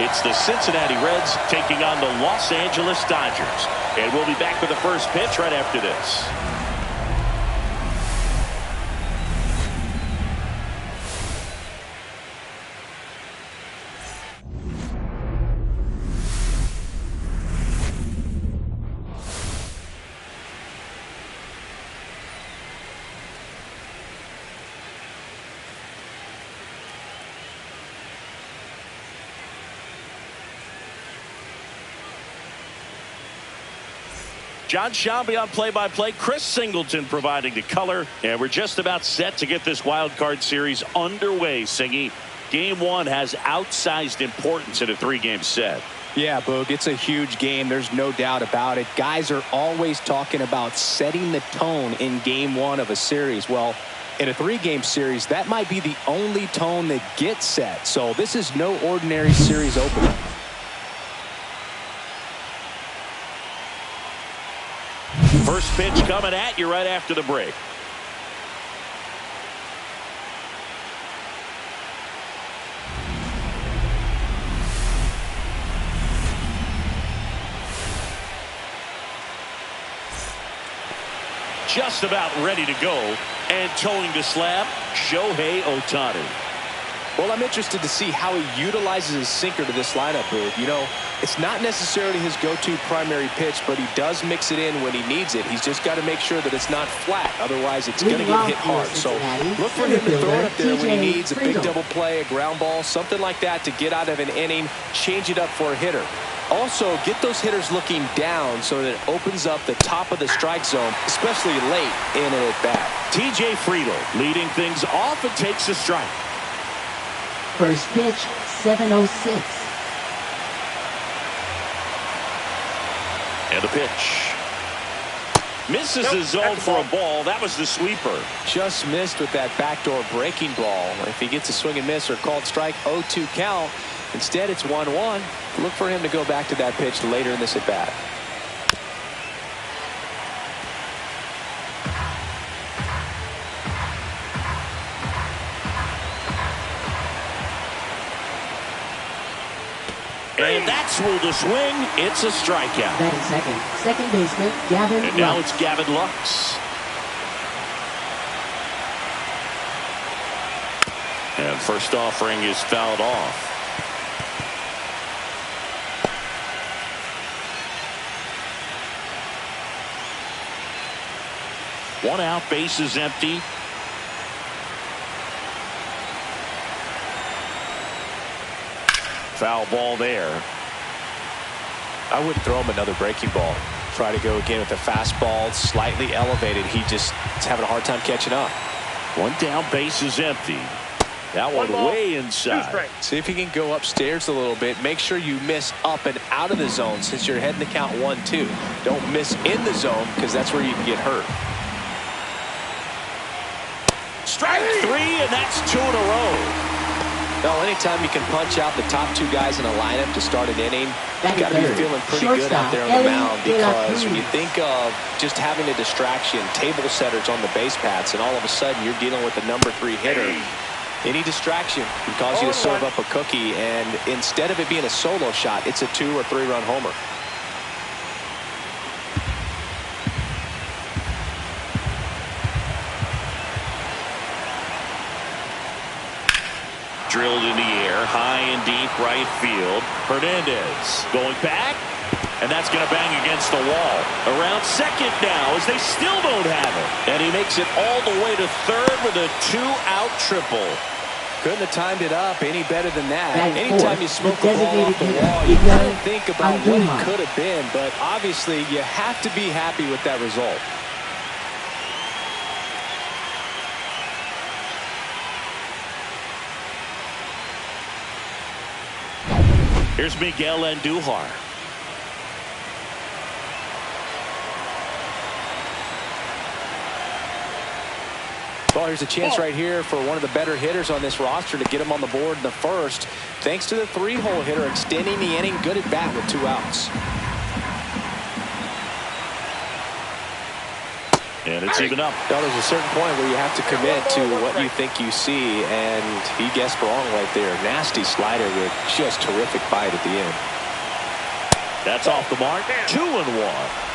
It's the Cincinnati Reds taking on the Los Angeles Dodgers. And we'll be back with the first pitch right after this. John Shelby on play-by-play. Chris Singleton providing the color. And we're just about set to get this wild card series underway, Singy. Game one has outsized importance in a three-game set. Yeah, Boog, it's a huge game. There's no doubt about it. Guys are always talking about setting the tone in game one of a series. Well, in a three-game series, that might be the only tone that gets set. So this is no ordinary series opener. First pitch coming at you right after the break. Just about ready to go, and towing the slab, Shohei Ohtani. Well, I'm interested to see how he utilizes his sinker to this lineup, Boog. You know, it's not necessarily his go-to primary pitch, but he does mix it in when he needs it. He's just got to make sure that it's not flat. Otherwise, it's going to get hit hard. So look for him to throw it up there when he needs a big double play, a ground ball, something like that to get out of an inning, change it up for a hitter. Also, get those hitters looking down so that it opens up the top of the strike zone, especially late in an at-bat. TJ Friedl leading things off and takes a strike. First pitch, 7:06. And the pitch. Misses the zone for a ball. That was the sweeper. Just missed with that backdoor breaking ball. If he gets a swing and miss or called strike, 0-2 count. Instead, it's 1-1. Look for him to go back to that pitch later in this at-bat. And that's ruled a swing. It's a strikeout. Second baseman, Gavin Lux. And now it's Gavin Lux. And first offering is fouled off. One out, base is empty. Foul ball there. I wouldn't throw him another breaking ball. Try to go again with the fastball, slightly elevated. He just is having a hard time catching up. One down, base is empty. That one way inside. See if he can go upstairs a little bit. Make sure you miss up and out of the zone since you're heading to count 1-2. Don't miss in the zone because that's where you can get hurt. Strike three, and that's 2 in a row. Well, anytime you can punch out the top two guys in a lineup to start an inning, you've got to be feeling pretty good out there on the mound, because when you think of just having a distraction, table setters on the base paths, and all of a sudden you're dealing with the number 3 hitter, any distraction can cause you to serve up a cookie, and instead of it being a solo shot, it's a 2 or 3 run homer. Drilled in the air, high and deep right field. Hernandez going back, and that's going to bang against the wall. Around second now as they still don't have it. And he makes it all the way to third with a 2-out triple. Couldn't have timed it up any better than that. Anytime you smoke the ball off the wall, you got to think about what it could have been, but obviously you have to be happy with that result. Here's Miguel Andujar. Well, here's a chance right here for one of the better hitters on this roster to get him on the board in the first, thanks to the 3-hole hitter extending the inning. Good at bat with 2 outs. And And it's even up. Well, there's a certain point where you have to commit to what you think you see, and he guessed wrong right there. Nasty slider with just terrific bite at the end. That's off the mark. 2-1.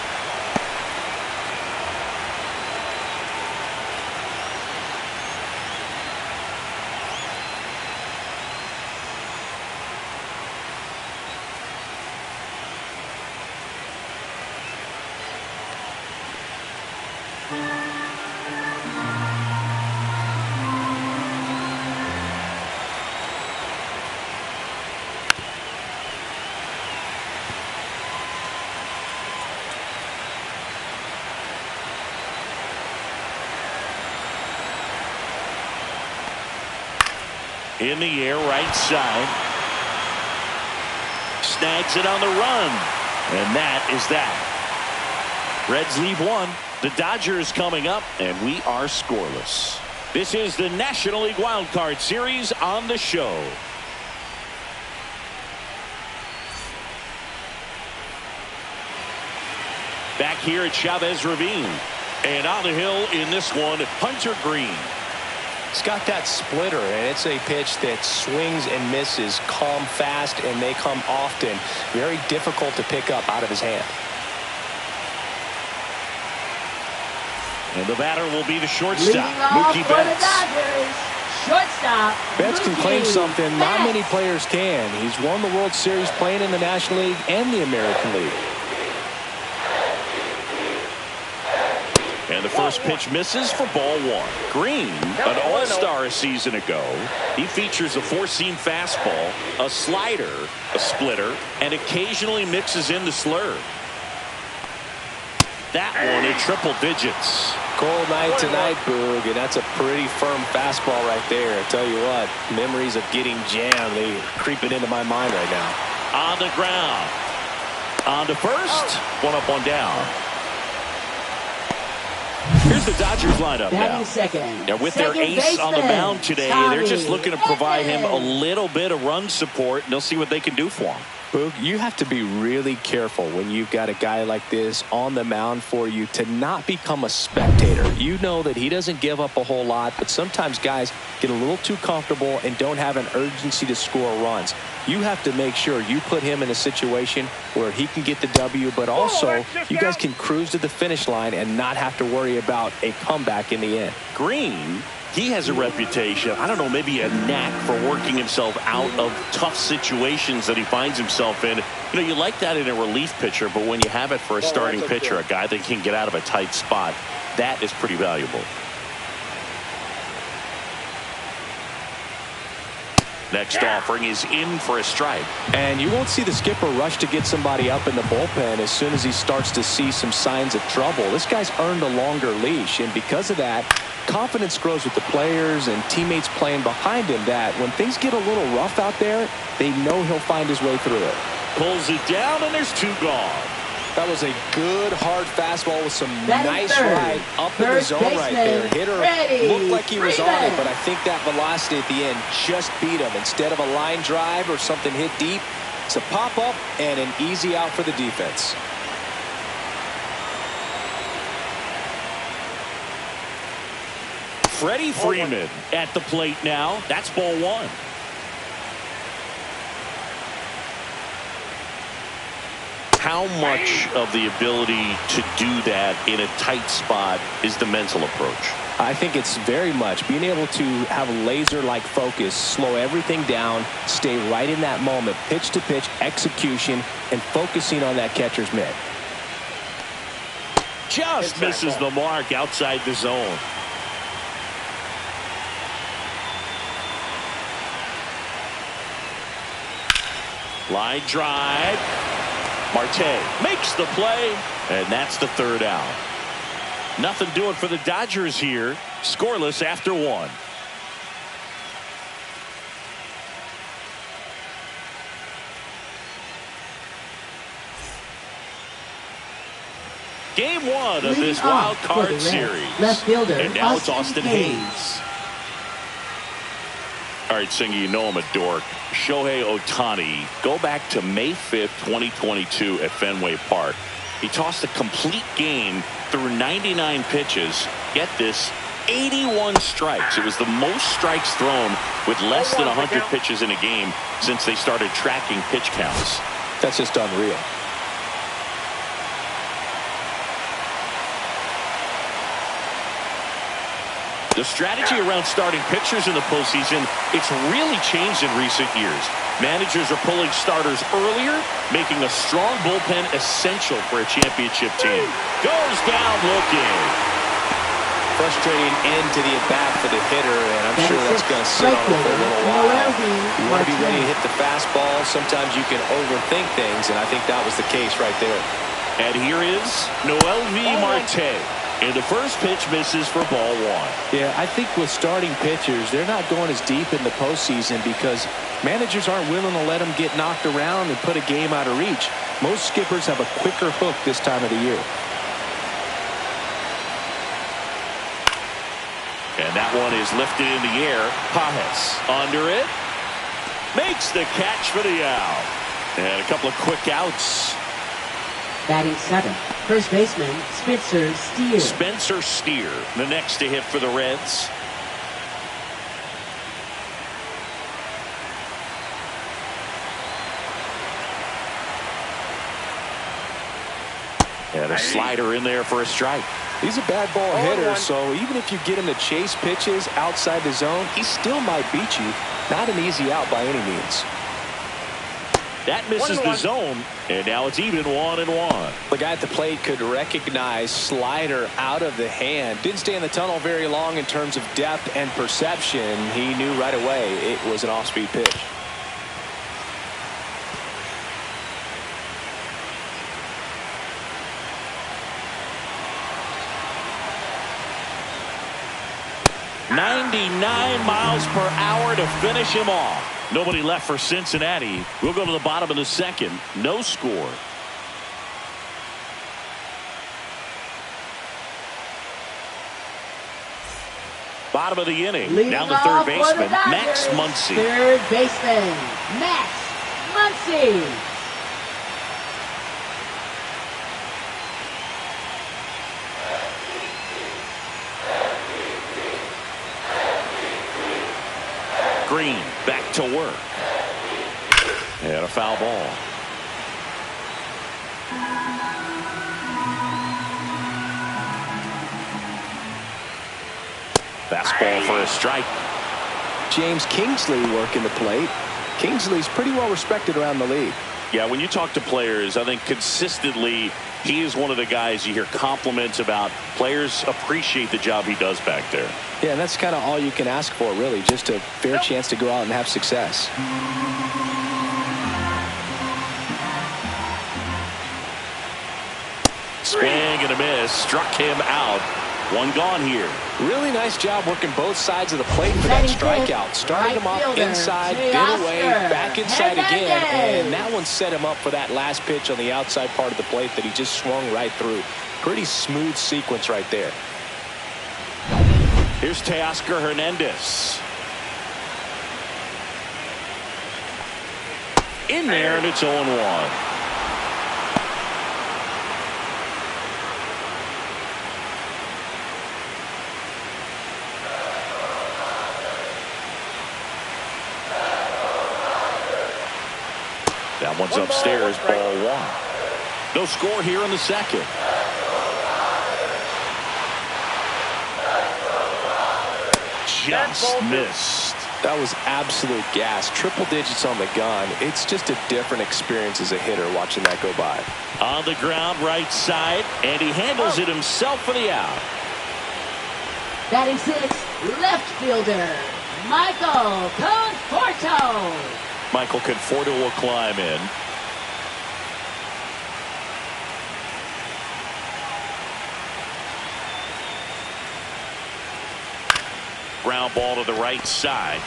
In the air, right side. Snags it on the run. And that is that. Reds leave one. The Dodgers coming up, and we are scoreless. This is the National League Wildcard Series on the show. Back here at Chavez Ravine. And on the hill in this one, Hunter Green. It's got that splitter, and it's a pitch that swings and misses, come fast, and they come often. Very difficult to pick up out of his hand. And the batter will be the shortstop, Mookie Betts. Shortstop. Betts can claim something not many players can. He's won the World Series playing in the National League and the American League. And the first pitch misses for ball one. Green, an all-star a season ago. He features a four-seam fastball, a slider, a splitter, and occasionally mixes in the slurve. That one in triple digits. Cold night tonight, Boog, and that's a pretty firm fastball right there. I tell you what, memories of getting jammed, they're creeping into my mind right now. On the ground. On to first. One up, one down. Here's the Dodgers lineup now. Second. With their ace on the mound today, they're just looking to provide him a little bit of run support, and they'll see what they can do for him. Boog, you have to be really careful when you've got a guy like this on the mound for you to not become a spectator. You know that he doesn't give up a whole lot, but sometimes guys get a little too comfortable and don't have an urgency to score runs. You have to make sure you put him in a situation where he can get the W, but also you guys can cruise to the finish line and not have to worry about a comeback in the end. Green, he has a reputation, I don't know, maybe a knack for working himself out of tough situations that he finds himself in. You know, you like that in a relief pitcher, but when you have it for a starting pitcher, a guy that can get out of a tight spot, that is pretty valuable. Next offering is in for a strike. And you won't see the skipper rush to get somebody up in the bullpen as soon as he starts to see some signs of trouble. This guy's earned a longer leash, and because of that, confidence grows with the players and teammates playing behind him that when things get a little rough out there, they know he'll find his way through it. Pulls it down, and there's two gone. That was a good hard fastball with some nice ride up in the zone right there. Hitter looked like he was on it, but I think that velocity at the end just beat him. Instead of a line drive or something hit deep, it's a pop-up and an easy out for the defense. Freddie Freeman at the plate now. That's ball one. How much of the ability to do that in a tight spot is the mental approach? I think it's very much being able to have a laser-like focus, slow everything down, stay right in that moment, pitch-to-pitch execution, and focusing on that catcher's mitt. Just misses the mark outside the zone. Line drive. Marte makes the play, and that's the third out. Nothing doing for the Dodgers here. Scoreless after one. Game one of this wild card series. Left fielder, and now it's Austin Hayes. All right, Singy, you know I'm a dork. Shohei Ohtani, go back to May 5th, 2022 at Fenway Park. He tossed a complete game through 99 pitches. Get this, 81 strikes. It was the most strikes thrown with less than 100 pitches in a game since they started tracking pitch counts. That's just unreal. The strategy around starting pitchers in the postseason, it's really changed in recent years. Managers are pulling starters earlier, making a strong bullpen essential for a championship team. Goes down looking. Frustrating end to the at-bat for the hitter, and I'm sure that's going to sit on him for a little while. You want to be ready to hit the fastball. Sometimes you can overthink things, and I think that was the case right there. And here is Noelvi Marte. And the first pitch misses for ball one. Yeah, I think with starting pitchers, they're not going as deep in the postseason because managers aren't willing to let them get knocked around and put a game out of reach. Most skippers have a quicker hook this time of the year. And that one is lifted in the air. Pajes under it. Makes the catch for the out. And a couple of quick outs. Batting seventh, first baseman Spencer Steer. Spencer Steer, the next to hit for the Reds. And a slider in there for a strike. He's a bad ball hitter, so even if you get him to chase pitches outside the zone, he still might beat you. Not an easy out by any means. That misses the zone, and now it's even 1-1. The guy at the plate could recognize slider out of the hand. Didn't stay in the tunnel very long in terms of depth and perception. He knew right away it was an off-speed pitch. .99 miles per hour to finish him off. Nobody left for Cincinnati. We'll go to the bottom of the second. No score. Bottom of the inning. Down to third baseman, Max Muncy. Third baseman, Max Muncy. Green back to work. And a foul ball. Fastball for a strike. James Kingsley working the plate. Kingsley's pretty well respected around the league. Yeah, when you talk to players, I think consistently he is one of the guys you hear compliments about. Players appreciate the job he does back there. Yeah, and that's kind of all you can ask for, really, just a fair chance to go out and have success. Swing and a miss. Struck him out. One gone here. Really nice job working both sides of the plate for that strikeout. Started him off inside, bit away, back inside again, and that one set him up for that last pitch on the outside part of the plate that he just swung right through. Pretty smooth sequence right there. Here's Teoscar Hernandez. In there, and it's 0-1. That one's upstairs, ball one. No score here in the second. Just missed. That was absolute gas. Triple digits on the gun. It's just a different experience as a hitter watching that go by. On the ground, right side, and he handles it himself for the out. Batting sixth, left fielder, Michael Conforto. Michael Conforto will climb in. Ground ball to the right side.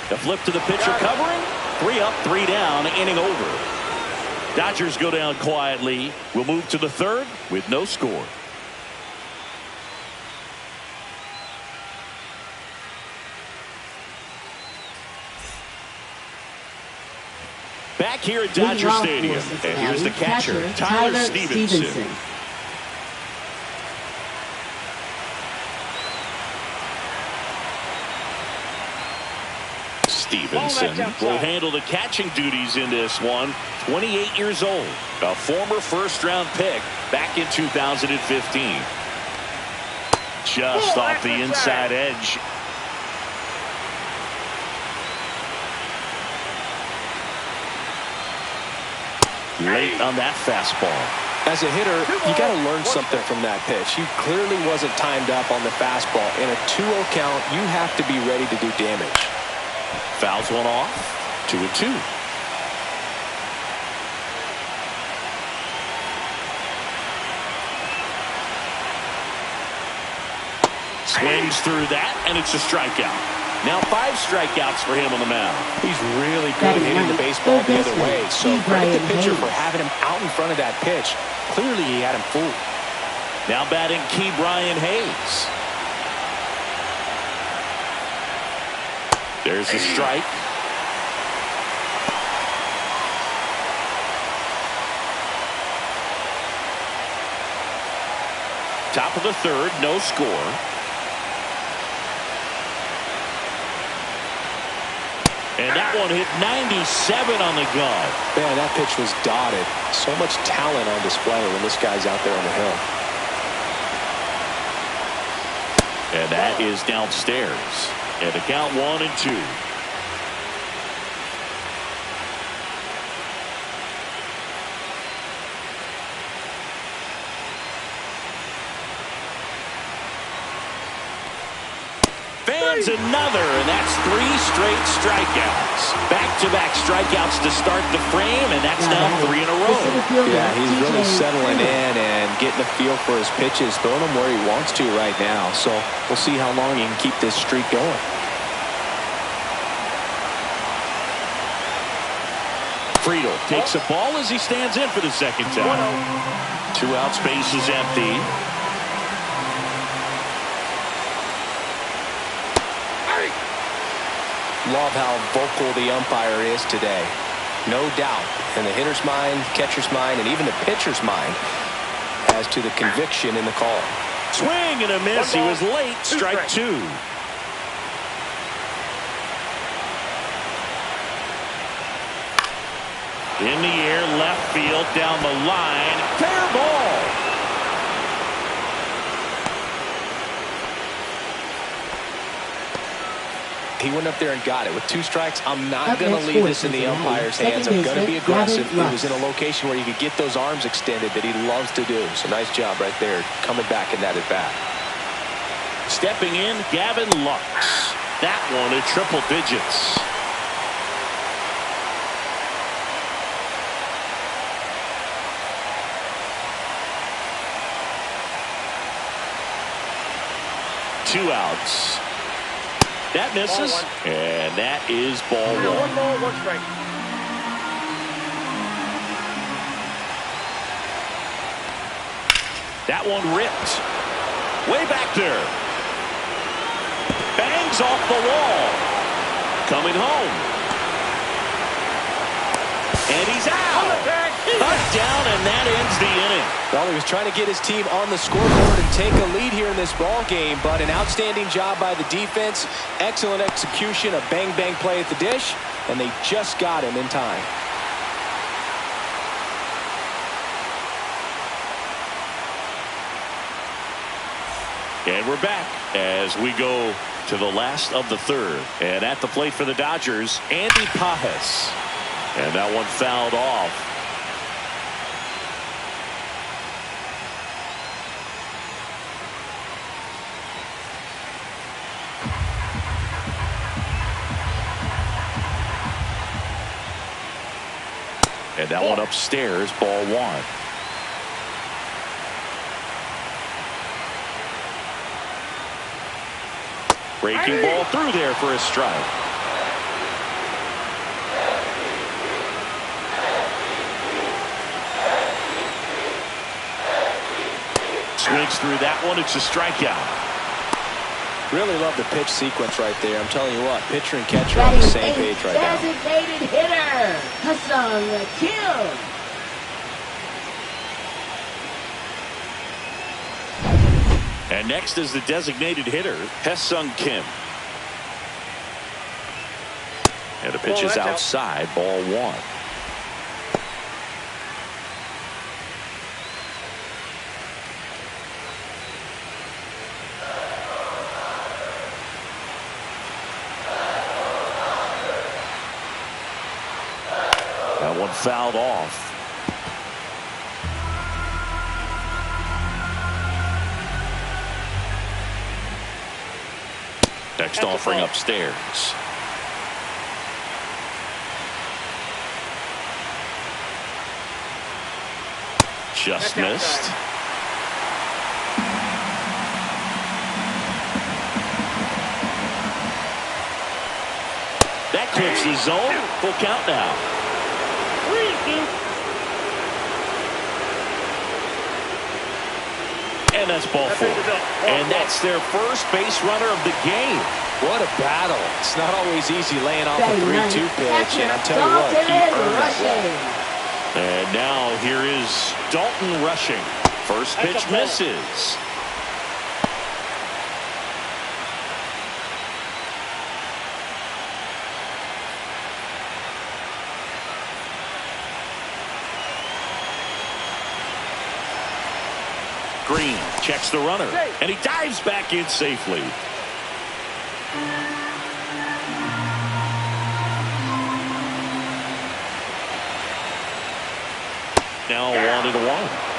The flip to the pitcher covering. 3 up, 3 down, inning over. Dodgers go down quietly. We'll move to the third with no score. Back here at Dodger Stadium, and here's the catcher, Tyler Stevenson. Stevenson will handle the catching duties in this one. 28 years old, a former first-round pick back in 2015. Just off the inside edge. Late on that fastball. As a hitter, you got to learn something from that pitch. He clearly wasn't timed up on the fastball. In a 2-0 count, you have to be ready to do damage. Fouls one off. 2-2. Swings through that, and it's a strikeout. Now 5 strikeouts for him on the mound. He's really good at hitting the baseball the other way. So credit the pitcher for having him out in front of that pitch. Clearly he had him fooled. Now batting Key Brian Hayes. There's the strike. Top of the third, no score. And that one hit 97 on the gun. Man, that pitch was dotted. So much talent on display when this guy's out there on the hill. And that is downstairs. And the count 1-2. Fans another, and that's 3 straight strikeouts. Back-to-back strikeouts to start the frame, and that's now 3 in a row. Yeah, he's really settling in and getting a feel for his pitches, throwing them where he wants to right now. So we'll see how long he can keep this streak going. Friedel takes a ball as he stands in for the second time. 2 outs, base is empty. Love how vocal the umpire is today. No doubt in the hitter's mind, catcher's mind, and even the pitcher's mind as to the conviction in the call. Swing and a miss. He was late. Strike 2. In the air, left field, down the line. Fair ball. He went up there and got it. With 2 strikes, I'm not going to leave this in the umpire's hands. I'm going to be aggressive. He was in a location where you could get those arms extended that he loves to do. So nice job right there, coming back in that at-bat. Stepping in, Gavin Lux. That one at triple digits. Two outs. That misses, and that is ball 1. 1 ball, 1 strike. That one ripped. Way back there. Bangs off the wall. Coming home. And he's out. Touchdown, and that ends the inning. Well, he was trying to get his team on the scoreboard and take a lead here in this ball game, but an outstanding job by the defense, excellent execution, a bang-bang play at the dish, and they just got him in time. And we're back as we go to the last of the third. And at the plate for the Dodgers, Andy Pajes. And that one fouled off. And that one upstairs, ball 1. Breaking ball through there for a strike. Swings through that one. It's a strikeout. Really love the pitch sequence right there. I'm telling you what, pitcher and catcher on the same page right now. Designated hitter, Ha-Seong Kim. And next is the designated hitter, Ha-Seong Kim. And the pitch is outside, ball one. That one fouled off. Next offering upstairs. Just missed. That clips the zone. Full count now. And that's ball four. And that's their first base runner of the game. What a battle. It's not always easy laying off a 3-2 pitch, and I'll tell you what, he earned that well. And now here is Dalton rushing. First pitch misses. Green checks the runner, and he dives back in safely. Now 1-1.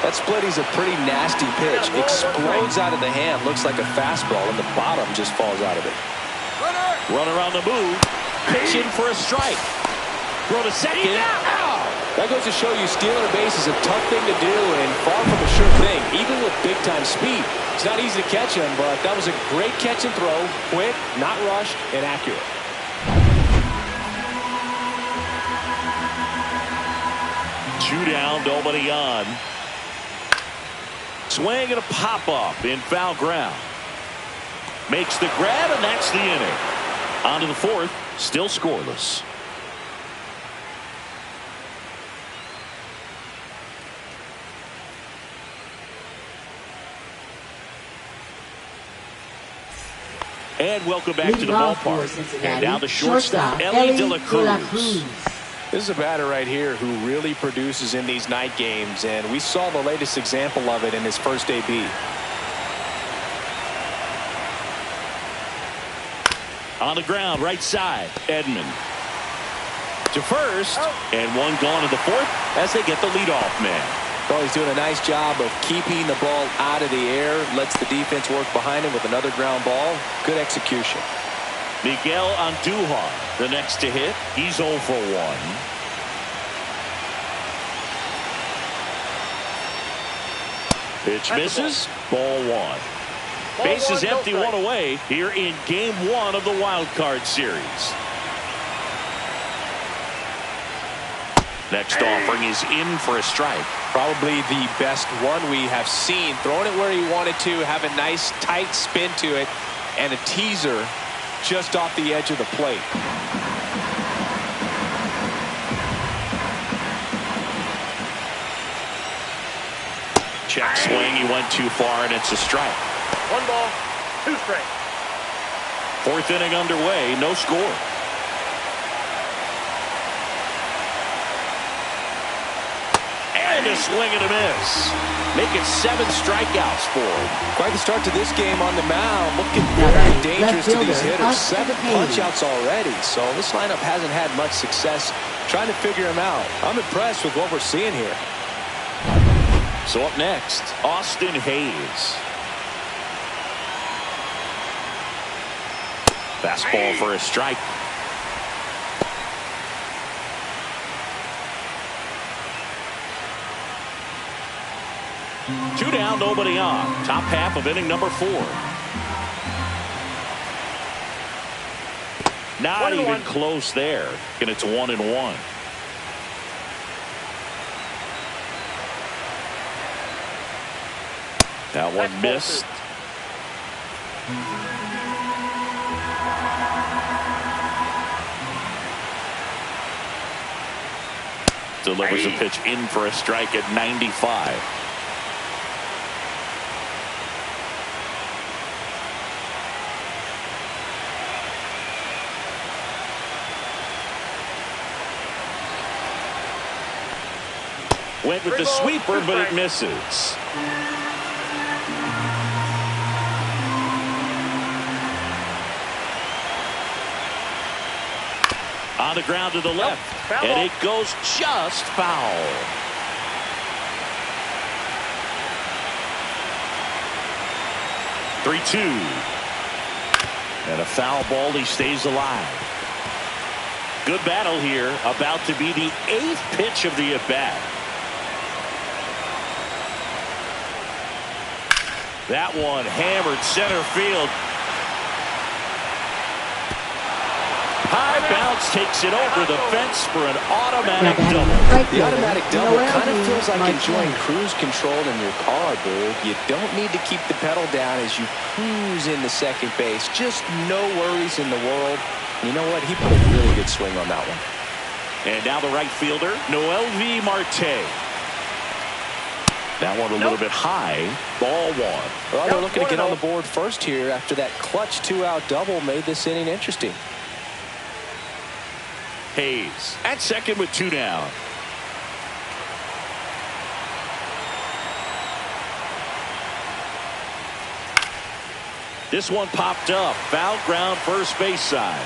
That split is a pretty nasty pitch. Explodes out of the hand. Looks like a fastball, and the bottom just falls out of it. Runner on the move. Pitching for a strike. Throw to second. That goes to show you stealing a base is a tough thing to do and far from a sure thing, even with big-time speed. It's not easy to catch him, but that was a great catch and throw. Quick, not rushed, and accurate. Two down, nobody on. Swing and a pop-up in foul ground. Makes the grab, and that's the inning. On to the fourth, still scoreless. And welcome back to the ballpark. And now the shortstop, Ellie De La Cruz. This is a batter right here who really produces in these night games, and we saw the latest example of it in his first debut. On the ground, right side, Edman to first, and one gone in the fourth as they get the leadoff man. Well, he's doing a nice job of keeping the ball out of the air, lets the defense work behind him with another ground ball. Good execution. Miguel Andujar, the next to hit. He's 0 for 1. Pitch misses. Ball one. Base is empty, one away here in game one of the wild card series. Next offering is in for a strike. Probably the best one we have seen. Throwing it where he wanted to, have a nice tight spin to it, and a teaser just off the edge of the plate. Check swing, he went too far, and it's a strike. 1 ball, 2 strikes. Fourth inning underway, no score. And a swing and a miss. Make it 7 strikeouts for him. Quite the start to this game on the mound. Looking very dangerous to these hitters. 7 punch-outs already. So this lineup hasn't had much success trying to figure him out. I'm impressed with what we're seeing here. So up next, Austin Hayes. Fastball for a strike. Two down, nobody on. Top half of inning number 4. Not even close there. And it's 1-1. That one missed. Delivers a pitch in for a strike at 95. Went with the sweeper, but it misses. On the ground to the left. And it goes just foul. Three-2. And a foul ball. He stays alive. Good battle here. About to be the 8th pitch of the at-bat. That one hammered center field. High bounce takes it over the fence for an automatic double. The automatic double kind of feels like enjoying cruise control in your car, Boog. You don't need to keep the pedal down as you cruise into second base. Just no worries in the world. You know what? He put a really good swing on that one. And now the right fielder, Noelvi Marte. That one a little bit high. Ball one. Well, they're looking to get on the board first here after that clutch 2-out double made this inning interesting. Hayes at second with 2 down. This one popped up. Foul ground first base side.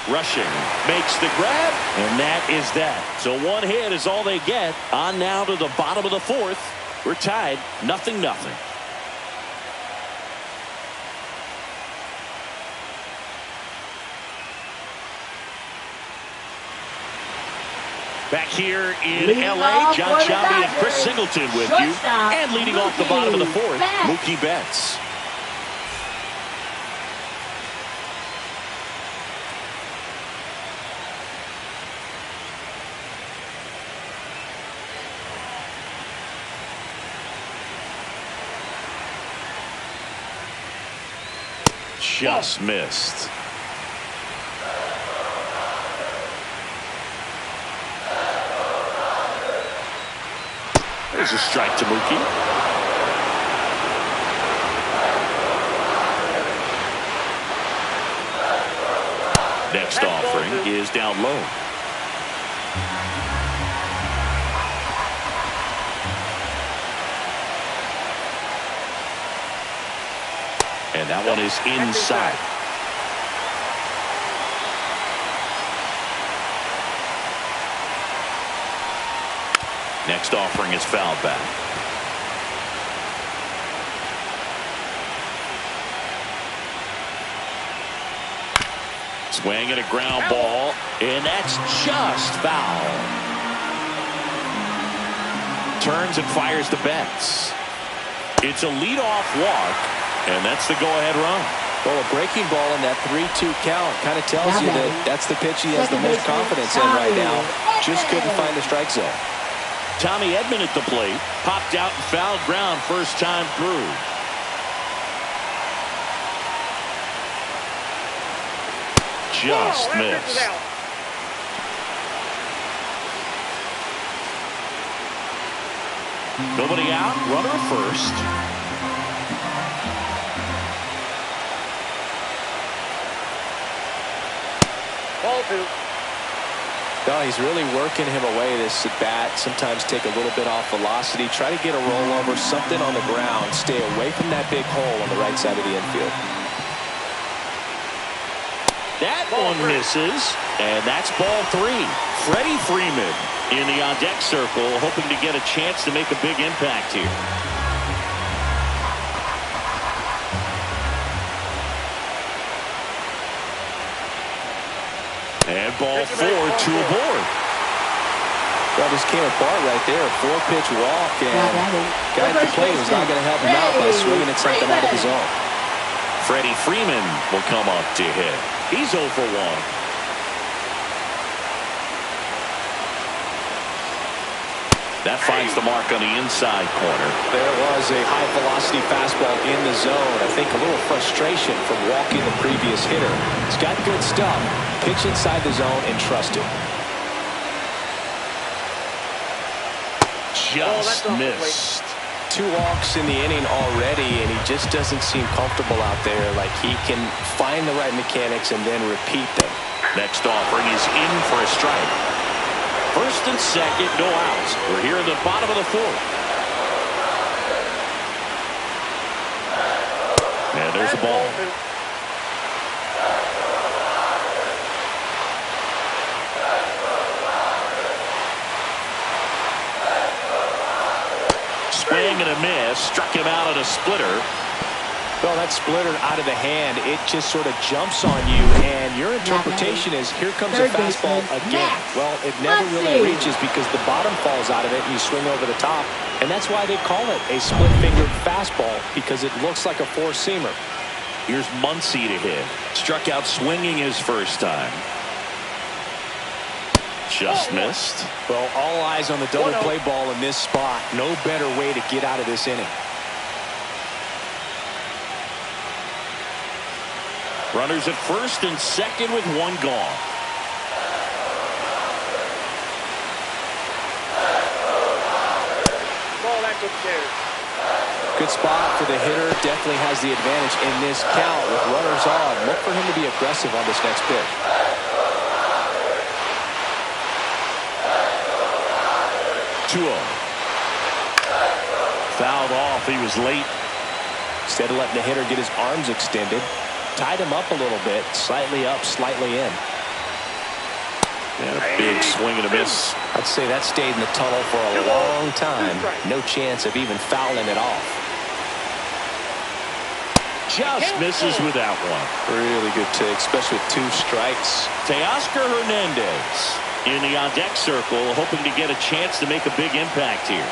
Rushing makes the grab, and that is that. So one hit is all they get. On now to the bottom of the 4th. We're tied 0-0. Back here in L.A., John Shelby and Chris Singleton with you. And leading off the bottom of the 4th, Mookie Betts. Just missed. There's a strike to Mookie. Next offering is down low. And that one is inside. Next offering is fouled back. Swing and a ground ball, and that's just foul. Turns and fires the Betts. It's a leadoff walk, and that's the go-ahead run. Well, a breaking ball in that 3-2 count kind of tells you that that's the pitch he has the most confidence in right now. Just couldn't find the strike zone. Tommy Edman at the plate. Popped out and fouled ground first time through. Just missed. Nobody out. Runner first. Ball 2. No, he's really working him away this at bat. Sometimes take a little bit off velocity. Try to get a rollover, something on the ground. Stay away from that big hole on the right side of the infield. That one misses, and that's ball 3. Freddie Freeman in the on-deck circle, hoping to get a chance to make a big impact here. And ball 4, 2 aboard. Well, this came apart right there. A 4-pitch walk, and guy at the plate was not going to help him out by swinging at something out of his zone. Freddie Freeman will come up to hit. He's 0 for 1. That finds the mark on the inside corner. There was a high-velocity fastball in the zone. I think a little frustration from walking the previous hitter. He's got good stuff. Pitch inside the zone and trust it. Just missed. 2 walks in the inning already, and he just doesn't seem comfortable out there. Like he can find the right mechanics and then repeat them. Next offering is in for a strike. First and second, no outs. We're here in the bottom of the fourth. And there's the ball. Swing and a miss. Struck him out at a splitter. Well, that splitter out of the hand, it just sort of jumps on you, and your interpretation is, here comes a fastball again. Well, it never really reaches because the bottom falls out of it, and you swing over the top, and that's why they call it a split-fingered fastball, because it looks like a four-seamer. Here's Muncy to hit. Struck out swinging his first time. Just missed. Well, all eyes on the double play ball in this spot. No better way to get out of this inning. Runners at first and second with one gone. Ball that took care. Good spot for the hitter. Definitely has the advantage in this count with runners on. Look for him to be aggressive on this next pitch. 2-0. Fouled off. He was late. Instead of letting the hitter get his arms extended, tied him up a little bit, slightly up, slightly in. And a big swing and a miss. I'd say that stayed in the tunnel for a long time. No chance of even fouling it off. Just misses with that one. Really good take, especially with 2 strikes. Teoscar Hernandez in the on-deck circle, hoping to get a chance to make a big impact here.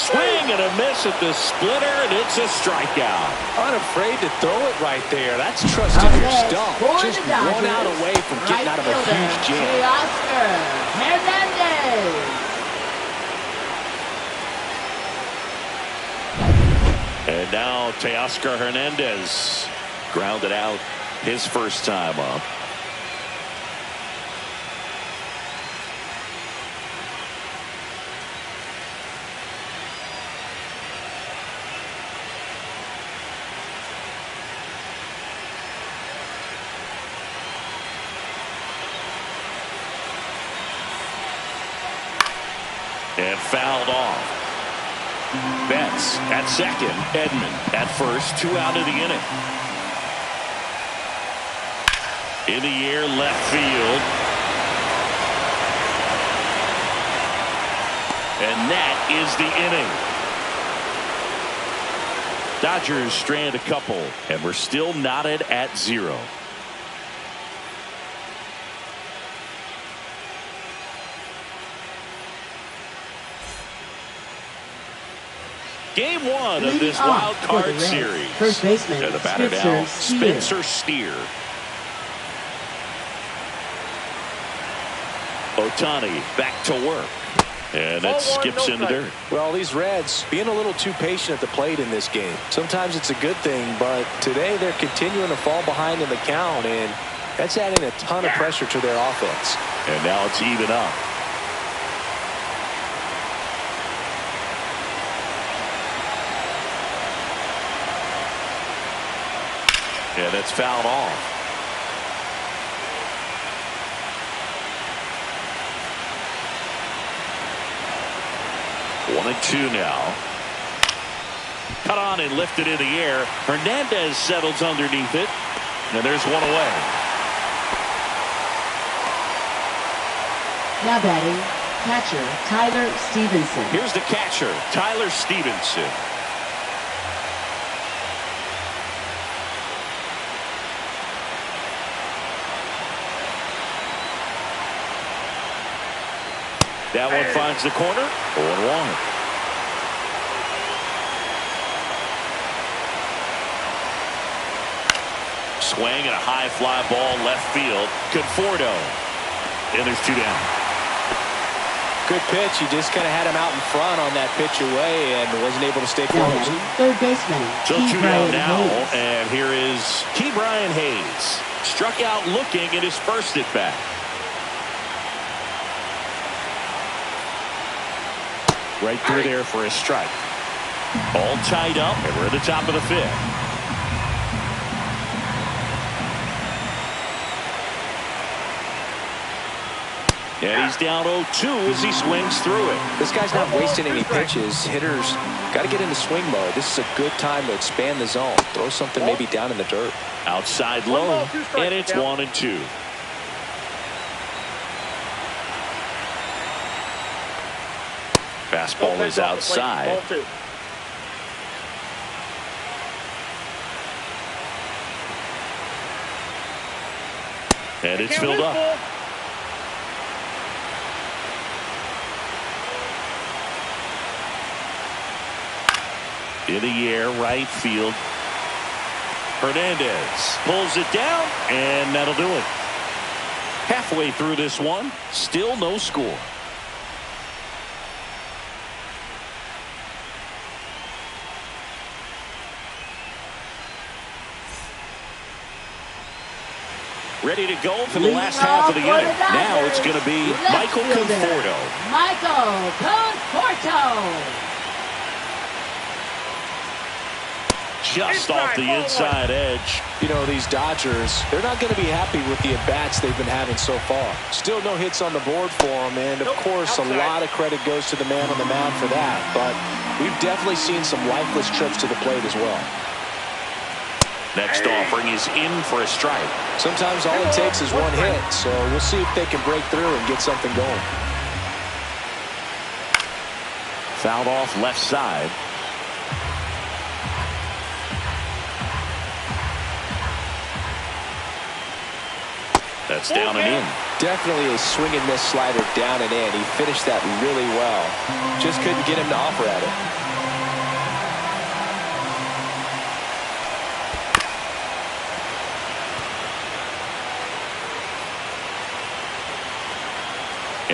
Swing and a miss at the splitter, and it's a strikeout. Unafraid to throw it right there. That's trusting your stump. Just one out away from getting out of a huge jam. Oscar Hernandez. And now Teoscar Hernandez grounded out his first time up. And fouled off. Betts at second. Edman at first. 2 out of the inning. In the air, left field. And that is the inning. Dodgers strand a couple, and we're still knotted at 0. Game 1 of this wild card series. First baseman, And the batter now, Spencer Steer. Ohtani back to work. And it skips into dirt. Well, these Reds being a little too patient at the plate in this game. Sometimes it's a good thing, but today they're continuing to fall behind in the count, and that's adding a ton of pressure to their offense. And now it's even up. And it's fouled off. One and 2 now. Cut on and lifted in the air. Hernandez settles underneath it. And there's one away. Now batting, catcher Tyler Stevenson. Here's the catcher, Tyler Stevenson. That one finds the corner. 0-1. Swing and a high fly ball left field. Conforto. And there's 2 down. Good pitch. He just kind of had him out in front on that pitch away and wasn't able to stay close. Third baseman. So 2 down now, and here is Ke'Bryan Hayes. Struck out looking at his first at bat. Right through there for a strike. All tied up, and we're at the top of the 5th. And he's down 0-2 as he swings through it. This guy's not wasting any pitches. Hitters got to get into swing mode. This is a good time to expand the zone. Throw something maybe down in the dirt. Outside low, and it's 1-2. Fastball is outside. And it's filled up. In the air, right field. Hernandez pulls it down, and that'll do it. Halfway through this one, still no score. Ready to go for the last half of the inning. Now it's going to be Michael Conforto. Michael Conforto. Just off the inside edge. You know, these Dodgers, they're not going to be happy with the at-bats they've been having so far. Still no hits on the board for them, and of course a lot of credit goes to the man on the mound for that. But we've definitely seen some lifeless trips to the plate as well. Next offering is in for a strike. Sometimes all it takes is one hit, so we'll see if they can break through and get something going. Fouled off left side. That's down and in. Definitely a swing and miss slider down and in. He finished that really well. Just couldn't get him to offer at it.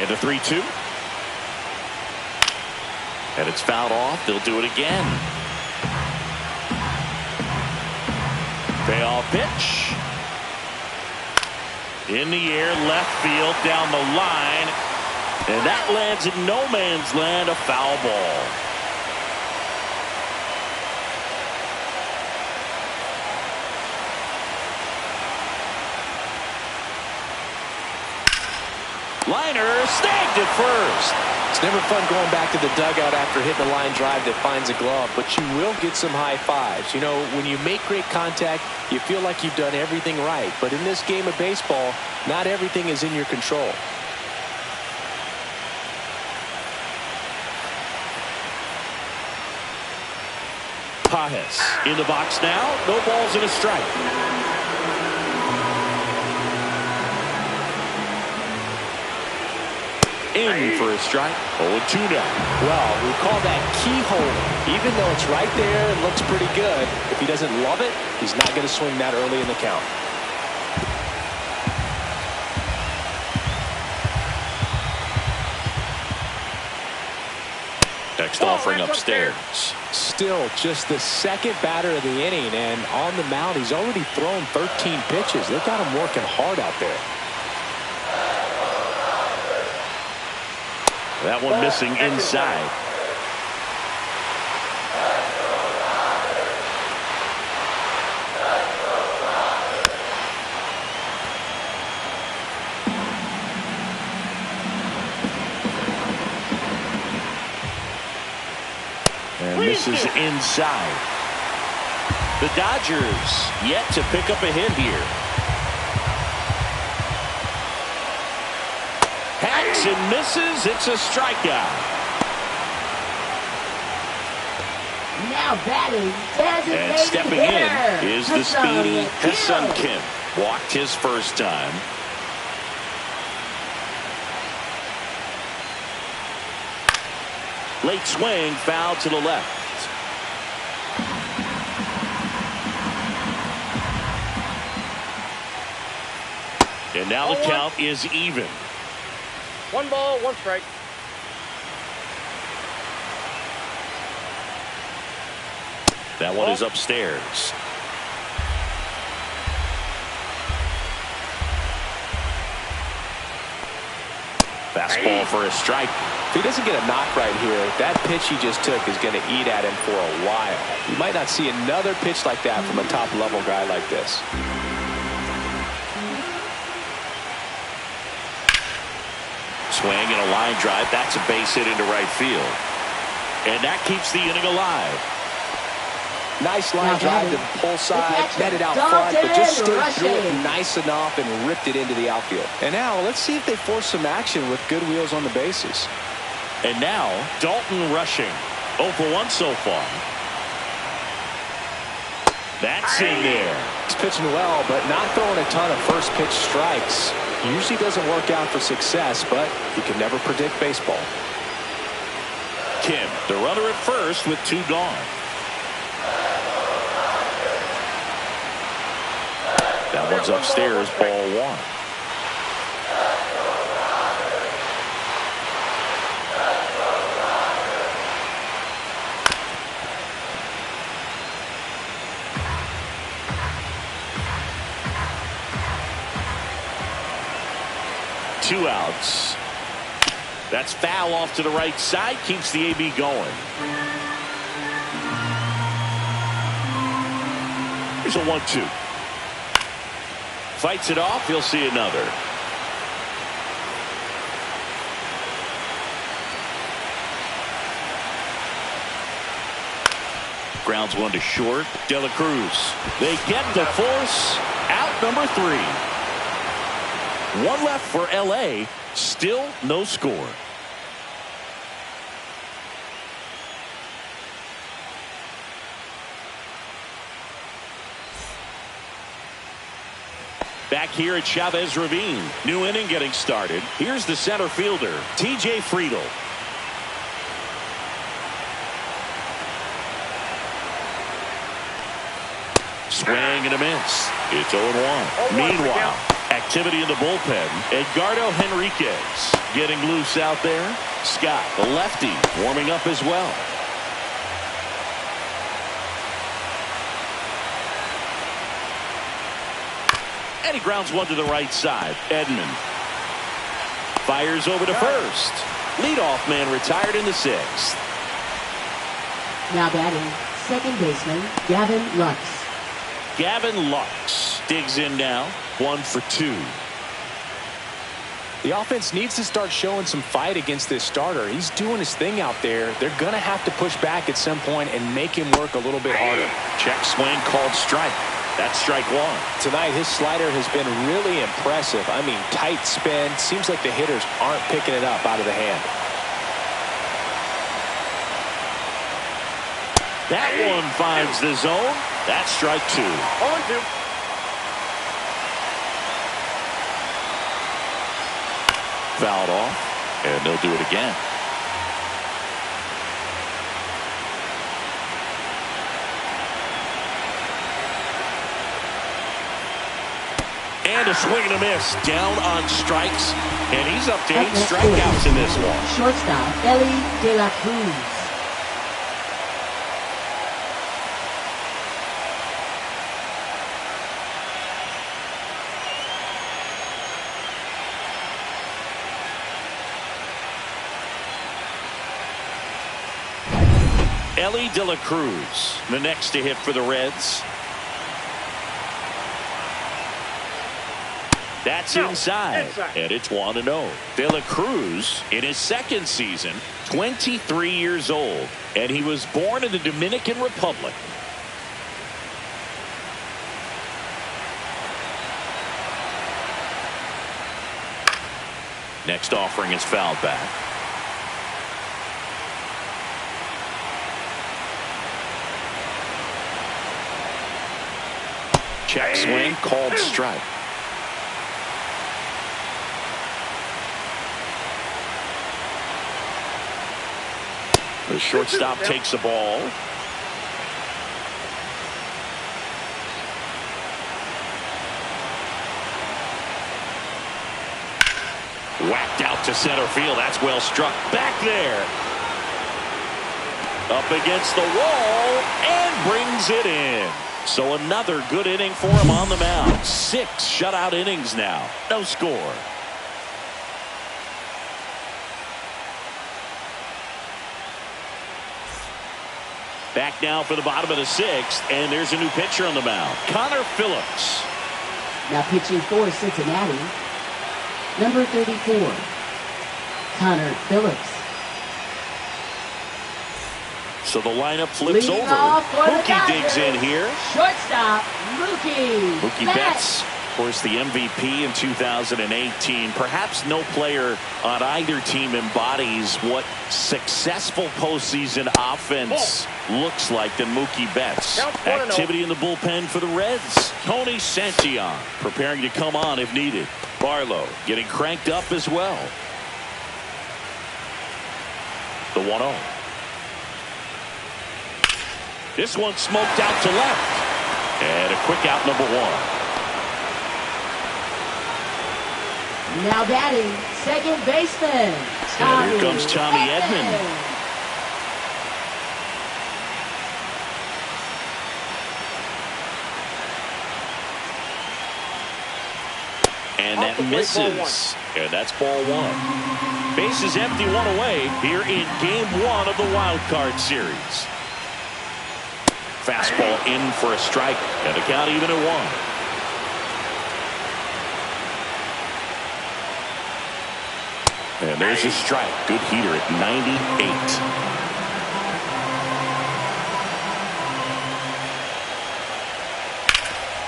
And a 3-2. And it's fouled off. They'll do it again. Payoff pitch. In the air, left field, down the line. And that lands in no man's land, a foul ball. Liner snagged at first. It's never fun going back to the dugout after hitting a line drive that finds a glove, but you will get some high fives. You know, when you make great contact, you feel like you've done everything right. But in this game of baseball, not everything is in your control. Pajes in the box now. No balls and a strike. In for a strike. 0-2 now. Well, we call that keyhole. Even though it's right there and looks pretty good, if he doesn't love it, he's not going to swing that early in the count. Next offering upstairs. Still just the second batter of the inning, and on the mound, he's already thrown 13 pitches. They've got him working hard out there. That one missing inside. And misses inside. The Dodgers yet to pick up a hit here. Hacks and misses. It's a strikeout. Now batting designated And stepping hitter, in is the speedy Ha-Seong Kim. Walked his first time. Late swing, foul to the left. And now the count is even. 1 ball, 1 strike. That one is upstairs. Fastball for a strike. If he doesn't get a knock right here, that pitch he just took is going to eat at him for a while. You might not see another pitch like that from a top-level guy like this. swing and a line drive. That's a base hit into right field. And that keeps the inning alive. Nice line drive to the pull side, met it out front, but just stayed through it nice enough and ripped it into the outfield. And now let's see if they force some action with good wheels on the bases. And now Dalton rushing. 0 for 1 so far. That's in there. He's pitching well, but not throwing a ton of first pitch strikes. Usually doesn't work out for success, but you can never predict baseball. Kim, the runner at first with 2 gone. That one's upstairs, ball 1. Two outs. That's foul off to the right side. Keeps the AB going. Here's a 1-2. Fights it off. He'll see another. Grounds 1 to short. De La Cruz. They get the force. Out number 3. 1 left for L.A. Still no score. Back here at Chavez Ravine. New inning getting started. Here's the center fielder, T.J. Friedl. Swing and a miss. It's 0-1. Meanwhile, activity in the bullpen. Edgardo Henriquez getting loose out there. Scott, the lefty, warming up as well. And he grounds 1 to the right side. Edman fires over to first. Leadoff man retired in the 6th. Now batting, second baseman, Gavin Lux. Gavin Lux digs in now. 1 for 2. The offense needs to start showing some fight against this starter. He's doing his thing out there. They're going to have to push back at some point and make him work a little bit harder. Check swing called strike. That's strike 1. Tonight, his slider has been really impressive. I mean, tight spin. Seems like the hitters aren't picking it up out of the hand. That one finds the zone. That's strike 2. 0-2. Fouled off, and they'll do it again. And a swing and a miss. Down on strikes, and he's up to 8 strikeouts in this one. Shortstop, Ellie De La Cruz. Ellie De La Cruz, the next to hit for the Reds. That's inside, and it's 1-0. De La Cruz, in his 2nd season, 23 years old, and he was born in the Dominican Republic. Next offering is fouled back. Check swing called strike. The shortstop takes the ball. Whacked out to center field. That's well struck. Back there. Up against the wall and brings it in. So another good inning for him on the mound. 6 shutout innings now. No score. Back now for the bottom of the 6th, and there's a new pitcher on the mound. Connor Phillips. Now pitching for Cincinnati, number 34. Connor Phillips. So the lineup flips Leading over. off for the Mookie digs Dodgers. in here. Shortstop, Mookie Betts, of course, the MVP in 2018. Perhaps no player on either team embodies what successful postseason offense looks like than Mookie Betts. Activity in the bullpen for the Reds. Tony Santillan preparing to come on if needed. Barlow getting cranked up as well. The 1-0. This one smoked out to left. And a quick out, number 1. Now batting, second baseman, And here comes Tommy Edman. And that misses. And that's ball 1. Bases empty, 1 away here in game 1 of the wild card series. Fastball in for a strike, and the count even at 1. And there's a strike. Good heater at 98.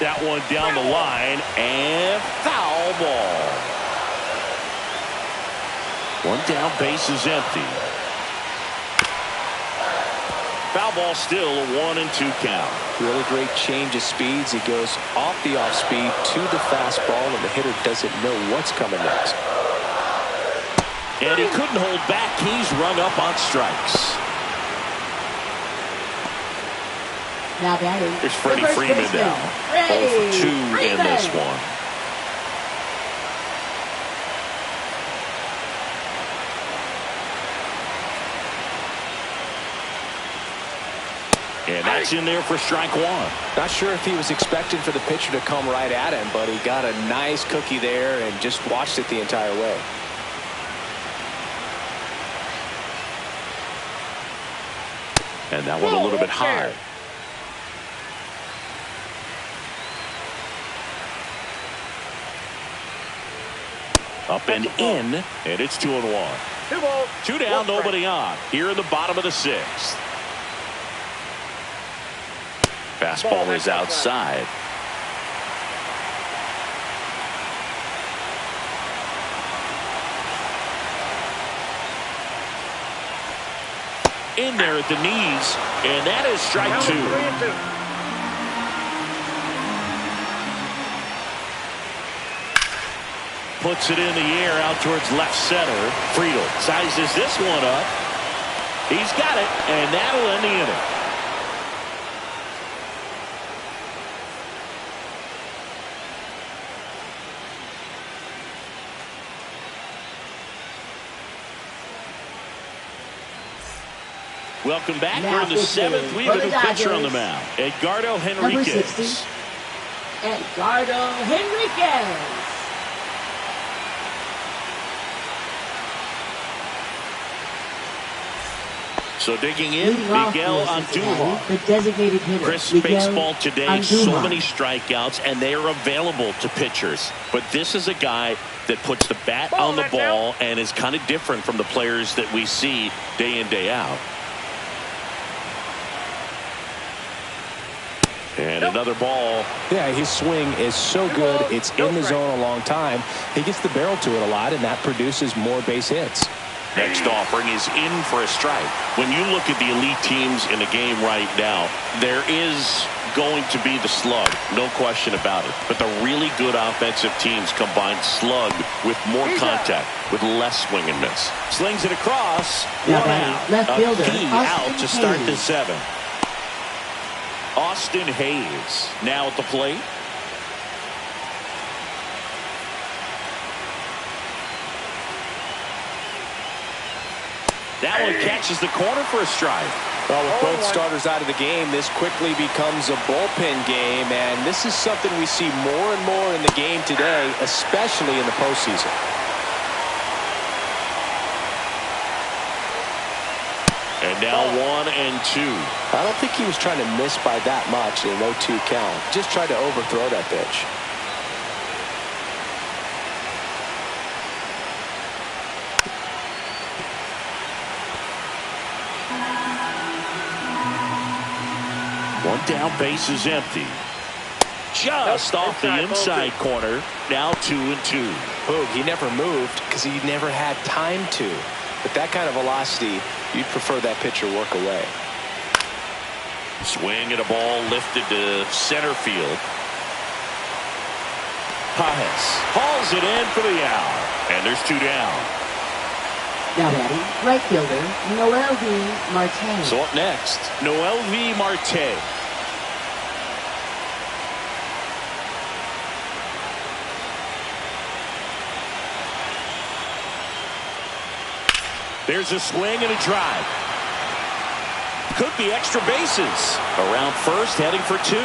That one down the line, and foul ball. One down, base is empty. Foul ball, still a 1-2 count. Really great change of speeds. He goes off the off speed to the fastball, and the hitter doesn't know what's coming next. And he couldn't hold back. He's rung up on strikes. Now batting, Here's Freddie the first Freeman baseman, now. 0 for 2 in this one. And that's in there for strike 1. Not sure if he was expecting for the pitcher to come right at him, but he got a nice cookie there and just watched it the entire way. And that one a little bit high. Up and in, and it's 2-1. 2 balls. 2 down, nobody on. Here in the bottom of the 6th. Fastball is outside. In there at the knees, and that is strike 2. 3-2. Puts it in the air out towards left center. Friedel sizes this one up. He's got it, and that'll end the inning. Welcome back. Now We're in the 7th. We have a new pitcher on the mound. Edgardo number 60, Henriquez. Edgardo Henriquez. So digging in, Leading off Miguel for Cincinnati, Andujar. the designated hitter. Crisp Miguel baseball today, so Andujar. many strikeouts, and they are available to pitchers. But this is a guy that puts the bat on the ball and is kind of different from the players that we see day in, day out. And another ball. Yeah, his swing is so good. It's in the zone a long time. He gets the barrel to it a lot, and that produces more base hits. Next offering is in for a strike. When you look at the elite teams in the game right now, there is going to be the slug, no question about it. But the really good offensive teams combine slug with more contact, with less swing and miss. Slings it across. Now One batting, out. left fielder, A key Austin out to start the Hayes. 7th. Austin Hayes now at the plate. That one catches the corner for a strike. Well, with both starters out of the game, this quickly becomes a bullpen game, and this is something we see more and more in the game today, especially in the postseason. And now 1-2. I don't think he was trying to miss by that much in a 0-2 count. Just tried to overthrow that pitch. One down, base is empty. Just off the inside corner. Now 2-2. Boog, he never moved because he never had time to. With that kind of velocity, you'd prefer that pitcher work away. Swing and a ball lifted to center field. Pajes hauls it in for the out. And there's 2 down. Now batting, right fielder, Noel V. Marte. So up next, Noel V. Marte. There's a swing and a drive. Could be extra bases. Around first, heading for 2.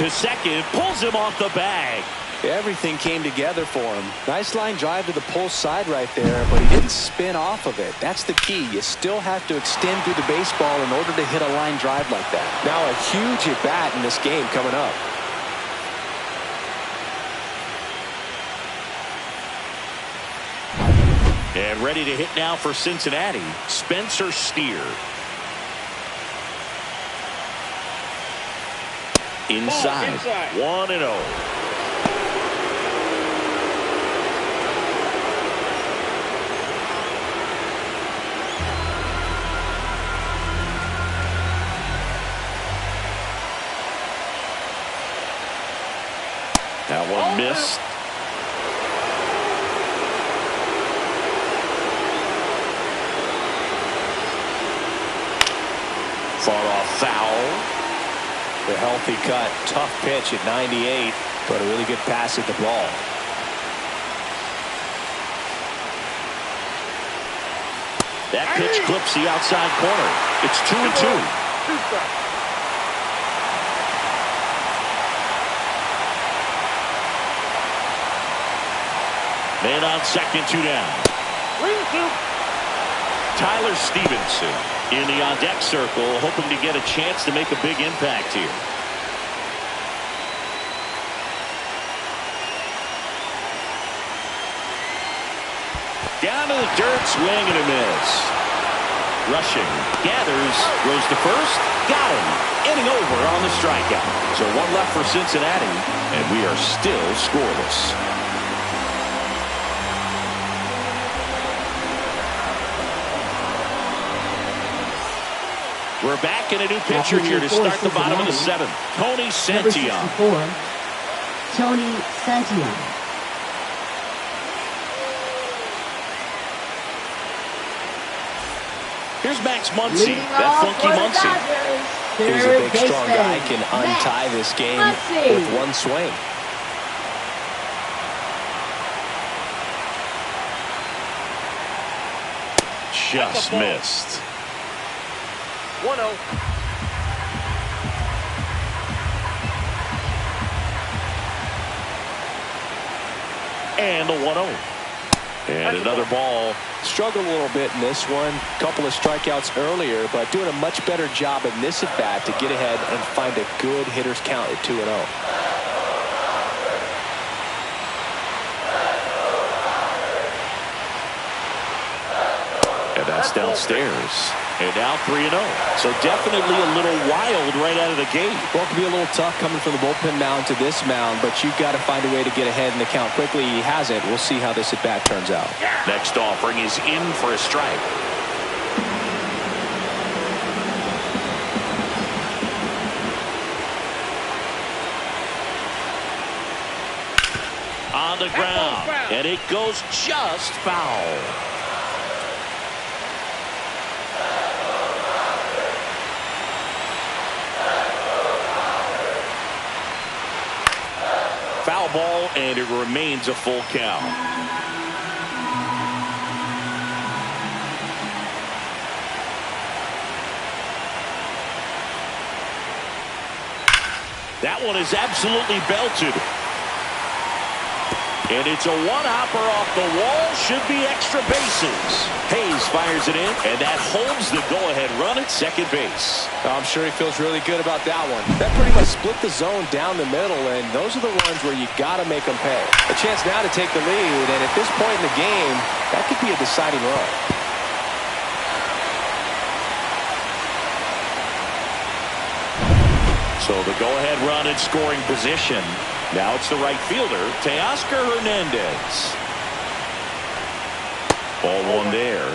To second, pulls him off the bag. Everything came together for him. Nice line drive to the pull side right there, but he didn't spin off of it. That's the key. You still have to extend through the baseball in order to hit a line drive like that. Now a huge at bat in this game coming up. And ready to hit now for Cincinnati, Spencer Steer. Inside. 1-0. That one missed. Fought off foul. The healthy cut, tough pitch at 98, but a really good pass at the ball. That pitch clips the outside corner. It's 2-2. Man on second, 2 down. Tyler Stevenson in the on-deck circle, hoping to get a chance to make a big impact here. Down to the dirt, swing and a miss. Rushing, gathers, goes to first, got him. Inning over on the strikeout. So 1 left for Cincinnati, and we are still scoreless. We're back in a new pitcher here to start the bottom of the 7th. Tony Santillan. Tony Santillan. Here's Max Muncy, that funky Muncy. Here's a big, strong guy can untie this game with one swing. Just missed. 1-0. And the 1-0. And another ball. Struggled a little bit in this one. Couple of strikeouts earlier, but doing a much better job in this at bat to get ahead and find a good hitter's count at 2-0. And that's downstairs. And now 3-0. So definitely a little wild right out of the gate. Well, it could be a little tough coming from the bullpen mound to this mound, but you've got to find a way to get ahead in the count quickly. He hasn't. We'll see how this at bat turns out. Next offering is in for a strike. On the ground. And it goes just foul. Foul ball, and it remains a full count. That one is absolutely belted. And it's a one-hopper off the wall. Should be extra bases. Hayes fires it in, and that holds the go-ahead run at second base. I'm sure he feels really good about that one. That pretty much split the zone down the middle, and those are the ones where you got to make them pay. A chance now to take the lead, and at this point in the game, that could be a deciding run. So the go-ahead run in scoring position. Now it's the right fielder, Teoscar Hernandez. Ball one there.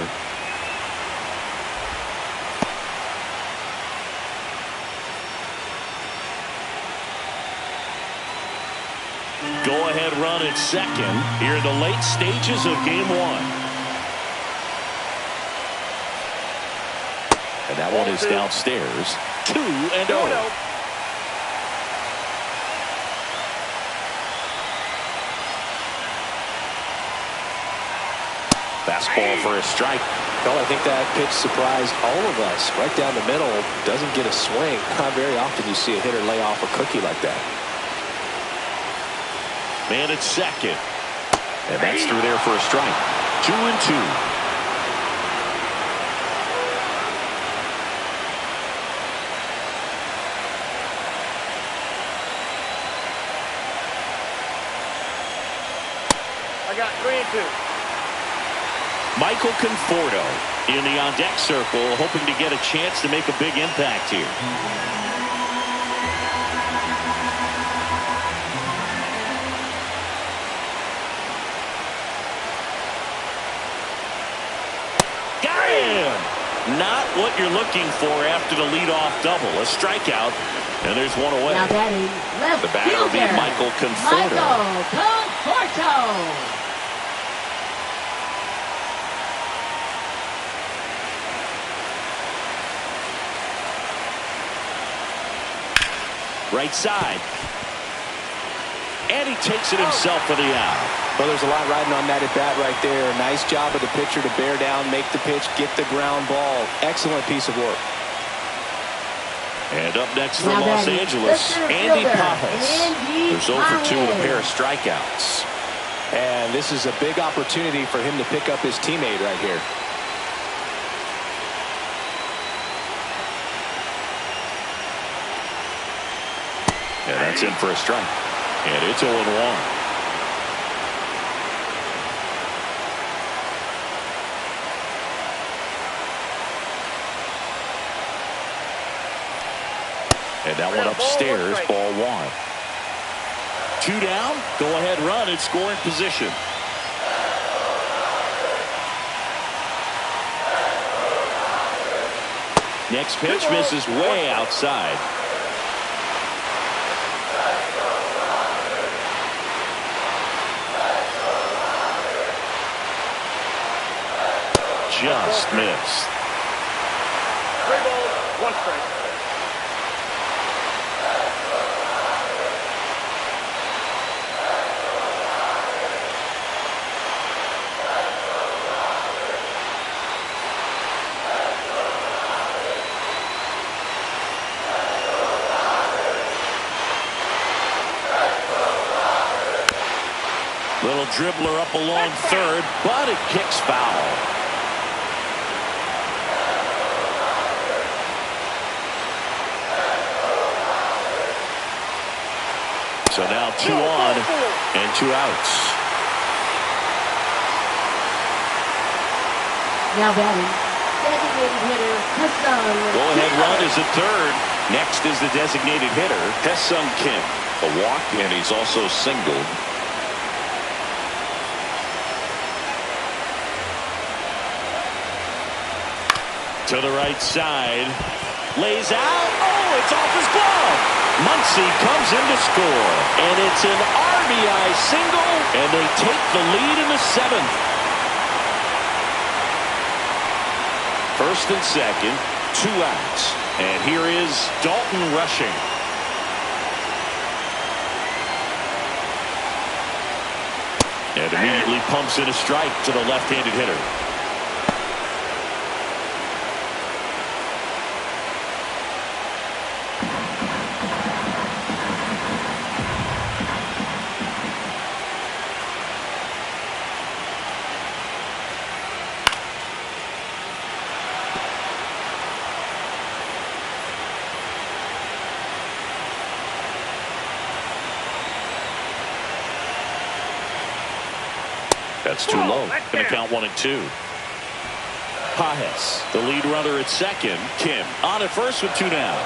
Go-ahead run at second here in the late stages of game one. And that one is downstairs. 2-0. Fastball for a strike. Well, I think that pitch surprised all of us. Right down the middle, doesn't get a swing. Not very often you see a hitter lay off a cookie like that. Man at second. And that's through there for a strike. 2-2. I got 3-2. Michael Conforto in the on-deck circle, hoping to get a chance to make a big impact here. Got him! Not what you're looking for after the leadoff double. A strikeout, and there's one away. Now batting left The batter will be fielder, Michael Conforto. Michael Conforto. Right side. And he takes it himself for the out. Well, there's a lot riding on that at bat right there. Nice job of the pitcher to bear down, make the pitch, get the ground ball. Excellent piece of work. And up next for Now Los batting, Angeles, center Andy fielder, Pajas. Andy There's 0 for 2 and a Pajas. pair of strikeouts. And this is a big opportunity for him to pick up his teammate right here. And that's in for a strike. And it's 0-1. And that one upstairs, ball one. 2 down, go ahead run in scoring position. Next pitch misses way outside. Just missed. 3 balls, 1 strike. Little dribbler up along third, but it kicks foul. So now 2 on and 2 outs. Now batting, designated hitter, Hassan. Go-ahead run is at third. Next is the designated hitter, Hesung Kim. A walk, and he's also singled. To the right side. Lays out. Oh, it's off his glove. Muncy comes in to score. And it's an RBI single. And they take the lead in the 7th. First and second, 2 outs. And here is Dalton rushing. And immediately pumps in a strike to the left-handed hitter. That's too low. Going to count 1 and 2. Pajas, the lead runner at second. Kim on at first with 2 down.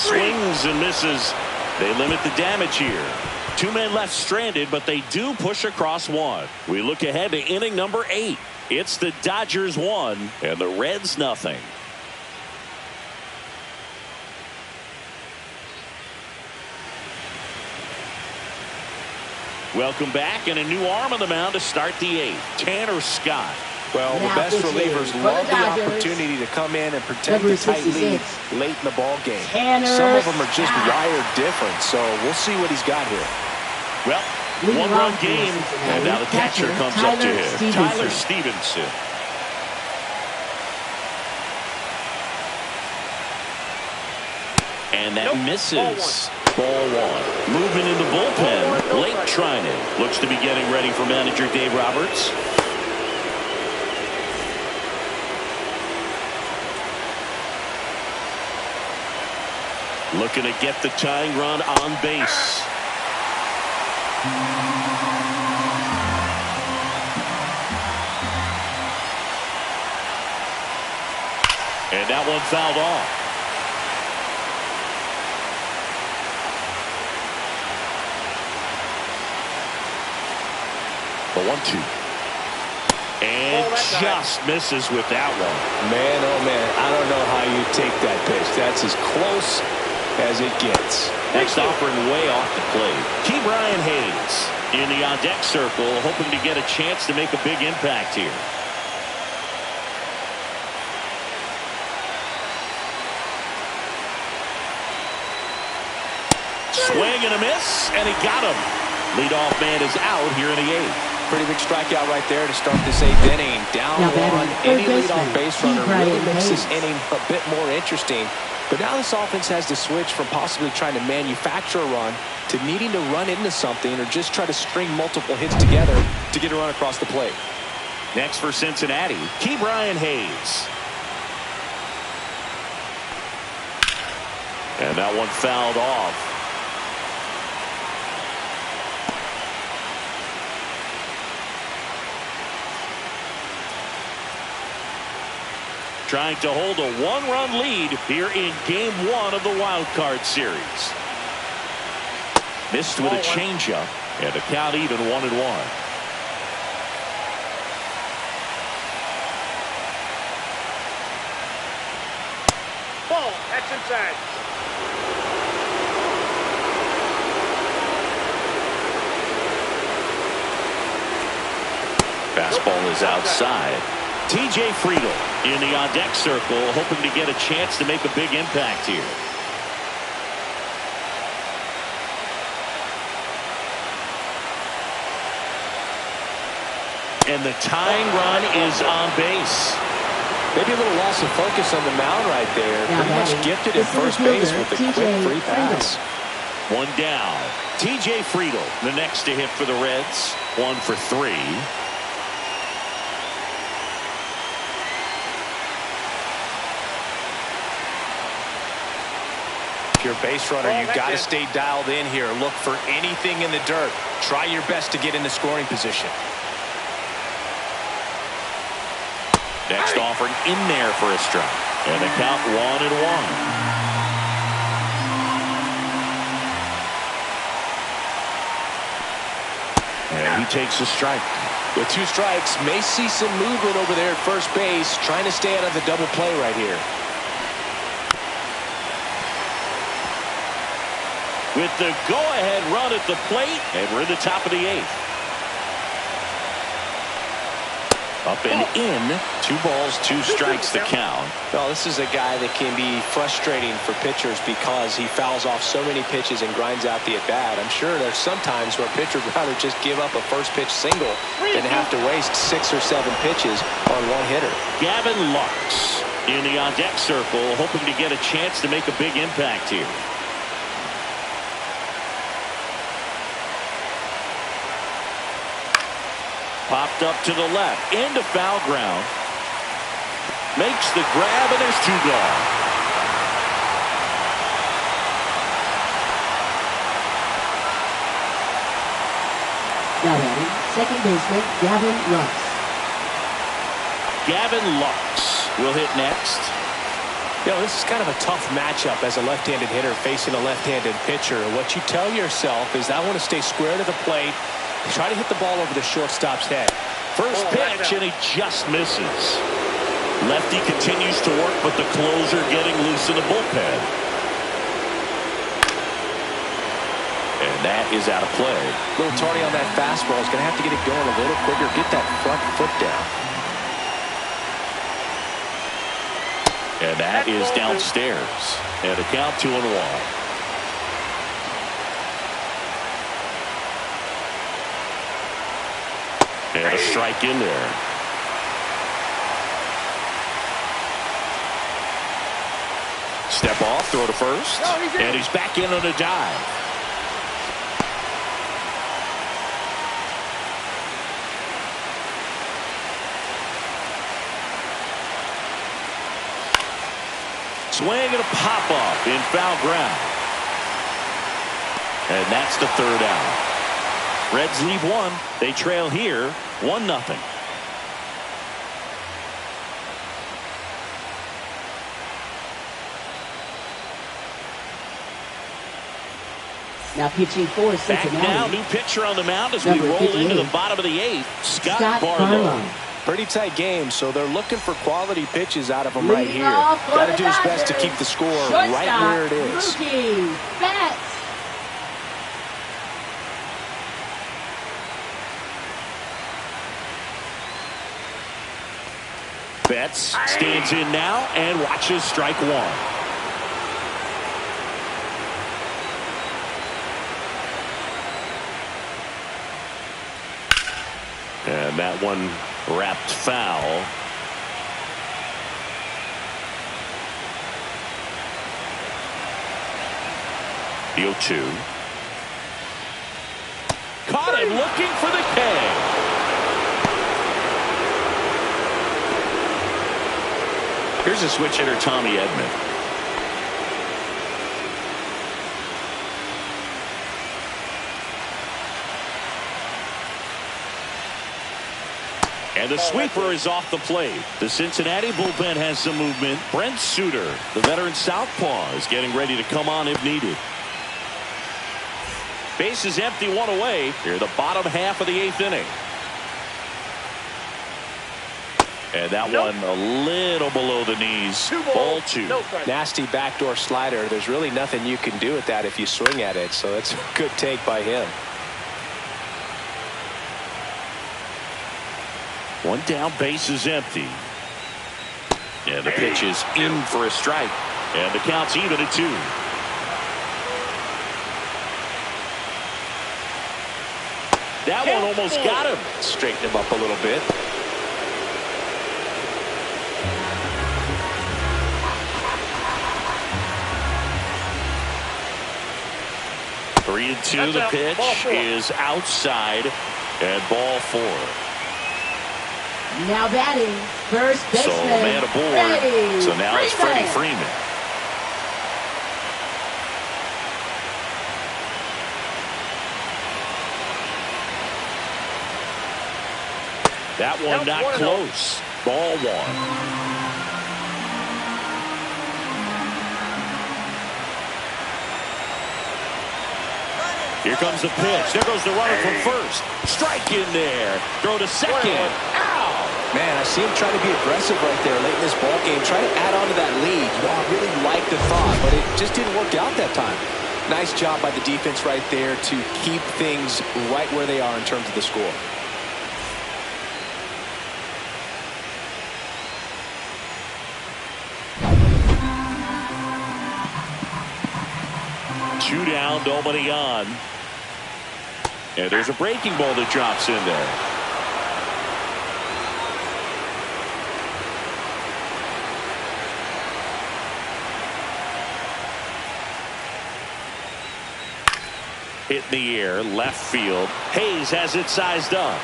Swings and misses. They limit the damage here. 2 men left stranded, but they do push across one. We look ahead to inning number 8. It's the Dodgers 1 and the Reds nothing. Welcome back, and a new arm on the mound to start the 8th. Tanner Scott. Well, the best relievers love the opportunity to come in and protect the tight lead late in the ball game. Some of them are just wired different, so we'll see what he's got here. Well, one-run game, and now the catcher comes up to him. Tyler Stevenson. And that misses. Ball 1. Moving in the bullpen. Blake Trinan looks to be getting ready for manager Dave Roberts. Looking to get the tying run on base. And that one fouled off. The 1-2. And just misses with that one. Man, oh man, I don't know how you take that pitch. That's as close as it gets. Next offering way off the plate. Ke'Bryan Hayes in the on-deck circle, hoping to get a chance to make a big impact here. Swing and a miss, and he got him. Leadoff man is out here in the 8th. Pretty big strikeout right there to start this 8th inning. Down one, any leadoff base runner really makes this inning a bit more interesting. But now this offense has to switch from possibly trying to manufacture a run to needing to run into something or just try to string multiple hits together to get a run across the plate. Next for Cincinnati, Ke'Bryan Hayes. And that one fouled off. Trying to hold a 1-run lead here in Game 1 of the Wildcard series. Missed with a changeup, and the count even 1-1. Ball, that's inside. Fastball is outside. TJ Friedl in the on-deck circle, hoping to get a chance to make a big impact here. And the tying run is on base. Maybe a little loss of focus on the mound right there. Pretty much gifted at first base with a quick free pass. One down. TJ Friedl, the next to hit for the Reds. 1 for 3. If you're a base runner, you've got to stay dialed in here. Look for anything in the dirt. Try your best to get into scoring position. Next offering in there for a strike. And the count 1-1. And he takes a strike. With 2 strikes, may see some movement over there at first base, trying to stay out of the double play right here. With the go-ahead run at the plate, and we're in the top of the 8th. Up and in. 2 balls, 2 strikes the count. Well, this is a guy that can be frustrating for pitchers because he fouls off so many pitches and grinds out the at-bat. I'm sure there's some times where a pitcher would rather just give up a first-pitch single than have to waste 6 or 7 pitches on one hitter. Gavin Lux in the on-deck circle, hoping to get a chance to make a big impact here. Popped up to the left, into foul ground. Makes the grab, and there's 2 gone. Now batting, second baseman Gavin Lux. Gavin Lux will hit next. You know, this is kind of a tough matchup as a left-handed hitter facing a left-handed pitcher. What you tell yourself is I want to stay square to the plate, try to hit the ball over the shortstop's head. First pitch, and he just misses. Lefty continues to work, but the closer getting loose in the bullpen. And that is out of play. A little tardy on that fastball. Is going to have to get it going a little quicker, get that front foot down. And that is downstairs. And a count 2-1. And a strike in there. Step off, throw to first. And he's back in on a dive. Swing and a pop-up in foul ground. And that's the third out. Reds leave one. They trail here 1-0. Now pitching for Cincinnati. Back now, new pitcher on the mound as we roll into the bottom of the 8th. Scott Barlow. Pretty tight game, so they're looking for quality pitches out of him right here. Got to do his best to keep the score right where it is. Betts stands in now and watches strike one. And that one wrapped foul. The 0-2. Caught him looking for the K. Here's a switch hitter, Tommy Edman. And the sweeper is off the plate. The Cincinnati bullpen has some movement. Brent Suter, the veteran southpaw, is getting ready to come on if needed. Base is empty, one away. Here, the bottom half of the 8th inning. And that one a little below the knees. Ball 2. Nasty backdoor slider. There's really nothing you can do with that if you swing at it. So that's a good take by him. One down, base is empty. And the pitch is in for a strike. And the count's even at 2. That one almost got him. Straighten him up a little bit. Three and 2. The pitch is outside. And ball 4. Now batting, first baseman. So man aboard. So now it's Freddie Freeman. That one not close. Ball 1. Here comes the pitch. There goes the runner from first. Strike in there. Throw to second. Ow! Man, I see him trying to be aggressive right there late in this ball game. Try to add on to that lead. You know, I really like the thought, but it just didn't work out that time. Nice job by the defense right there to keep things right where they are in terms of the score. Two down, nobody on. And there's a breaking ball that drops in there. Hit in the air, left field. Hayes has it sized up.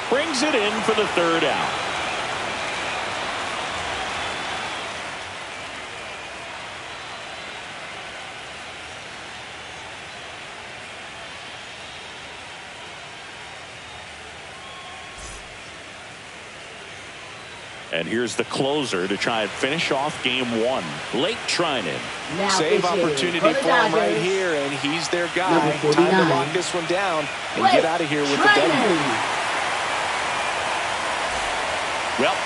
Brings it in for the third out. And here's the closer to try and finish off game one. Blake Trinan. Save opportunity for him right here, and he's their guy. Time to lock this one down and get out of here with the W. Well,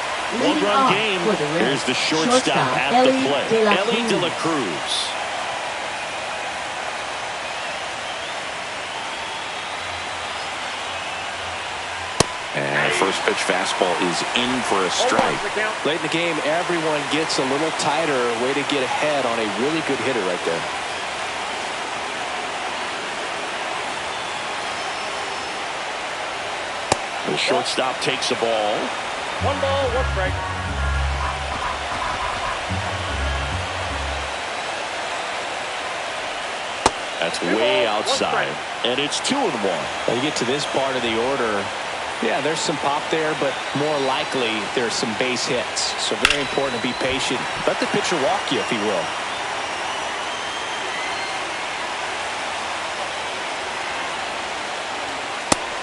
one-run game. Here's the shortstop at the plate. Ellie De La Cruz. And first pitch fastball is in for a strike. Late in the game, everyone gets a little tighter. Way to get ahead on a really good hitter right there. The shortstop takes a ball. 1 ball, 1 strike. That's way outside. And it's 2-1. When you get to this part of the order, yeah, there's some pop there, but more likely there's some base hits. So very important to be patient. Let the pitcher walk you, if he will.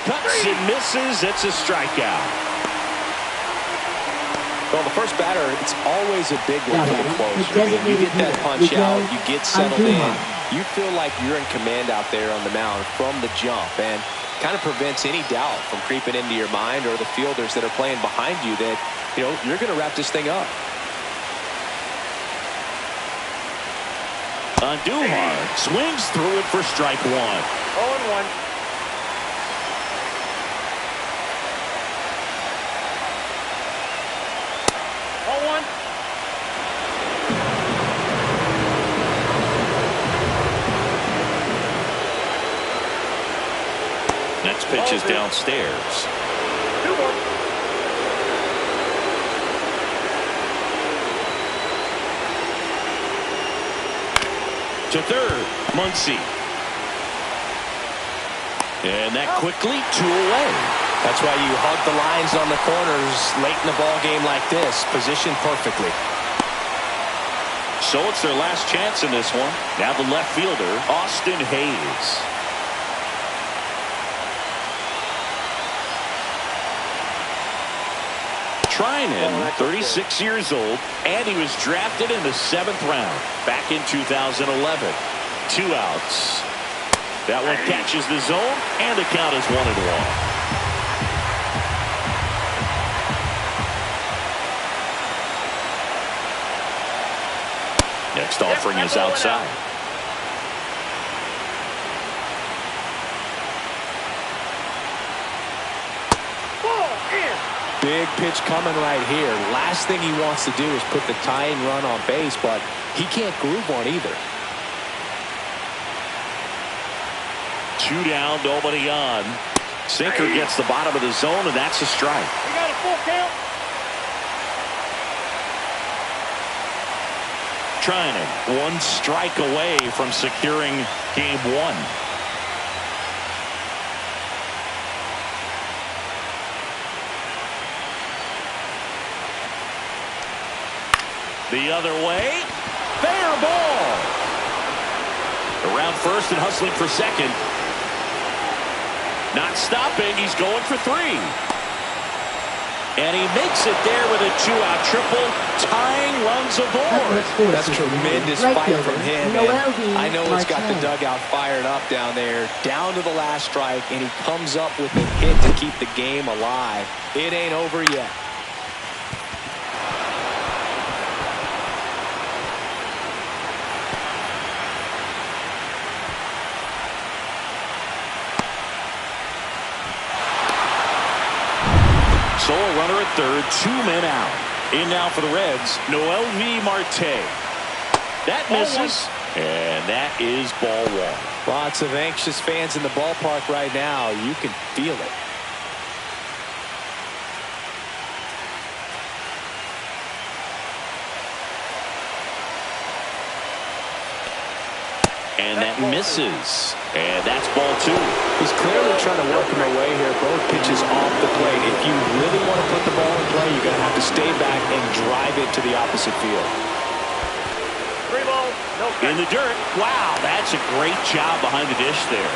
Cuts and misses. It's a strikeout. Well, the first batter, it's always a big one for the closer. You get that punch out, you get settled in. You feel like you're in command out there on the mound from the jump, and kind of prevents any doubt from creeping into your mind or the fielders that are playing behind you that, you know, you're going to wrap this thing up. Andujar swings through it for strike 1. 0-1. Next pitch is downstairs. 2-1. To third, Muncy. And that quickly 2 away. That's why you hug the lines on the corners late in the ball game like this. Positioned perfectly. So it's their last chance in this one. Now the left fielder, Austin Hayes. Trinan, 36 years old, and he was drafted in the 7th round back in 2011. 2 outs. That one catches the zone, and the count is 1-1. Next offering is outside. Big pitch coming right here. Last thing he wants to do is put the tying run on base, but he can't groove one either. 2 down, nobody on. Sinker gets the bottom of the zone, and that's a strike. We got a full count. Trinan, 1 strike away from securing game 1. The other way. Fair ball. Around first and hustling for second. Not stopping. He's going for 3. And he makes it there with a 2-out triple. Tying runs aboard. That's a tremendous fight from him. And I know it's got the dugout fired up down there. Down to the last strike. And he comes up with a hit to keep the game alive. It ain't over yet. So a runner at third, 2 men out. In now for the Reds, Noel V. Marte. That misses, and that is ball 1. Lots of anxious fans in the ballpark right now. You can feel it. And that misses. And that's ball 2. He's clearly trying to work him away here. Both pitches off the plate. If you really want to put the ball in play, you're going to have to stay back and drive it to the opposite field. 3 balls, no strikes. In the dirt. Wow, that's a great job behind the dish there.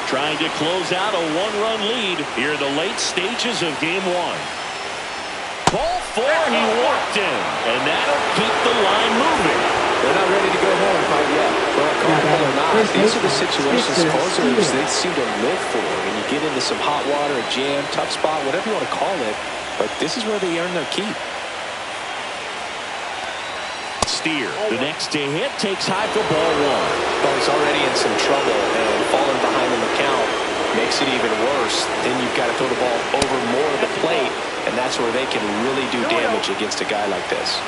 Trying to close out a 1-run lead here in the late stages of game 1. Ball 4, he walked in. And that'll keep the line moving. They're not ready to go home quite yet. Well, comfortable or not, these are the situations closers they seem to live for. When you get into some hot water, a jam, tough spot, whatever you want to call it. But this is where they earn their keep. Steer, the next to hit, takes high for ball 1. Well, he's already in some trouble, and falling behind in the count makes it even worse. Then you've got to throw the ball over more of the plate, and that's where they can really do damage against a guy like this.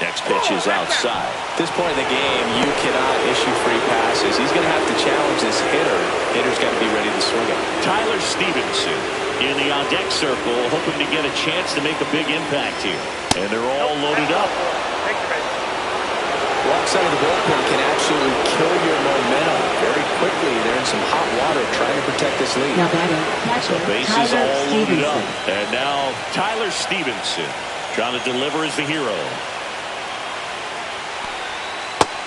Next pitch is outside. At this point in the game, you cannot issue free passes. He's going to have to challenge this hitter. Hitter's got to be ready to swing it. Tyler Stevenson in the on-deck circle, hoping to get a chance to make a big impact here. And they're all loaded up. Walk side of the bullpen can absolutely kill your momentum very quickly. They're in some hot water trying to protect this lead. Now batting, So catcher, bases Tyler all loaded up. Stevenson. And now Tyler Stevenson trying to deliver as the hero.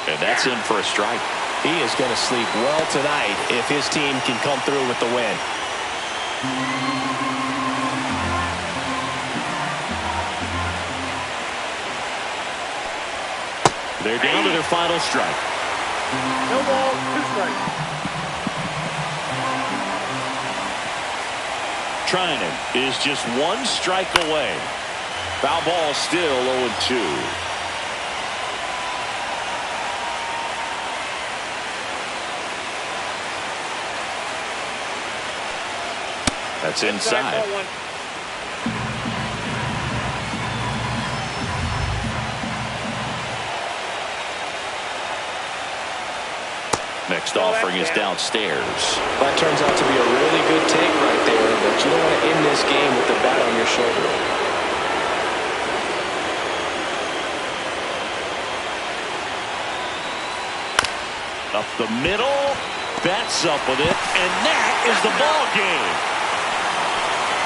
And that's in for a strike. He is going to sleep well tonight if his team can come through with the win. They're down to their final strike. No ball, 2 strikes. Trinan is just 1 strike away. Foul ball still 0-2. That's inside. Next offering is downstairs. That turns out to be a really good take right there, but you don't want to end this game with the bat on your shoulder. Up the middle, bats up with it, and that is the ball game.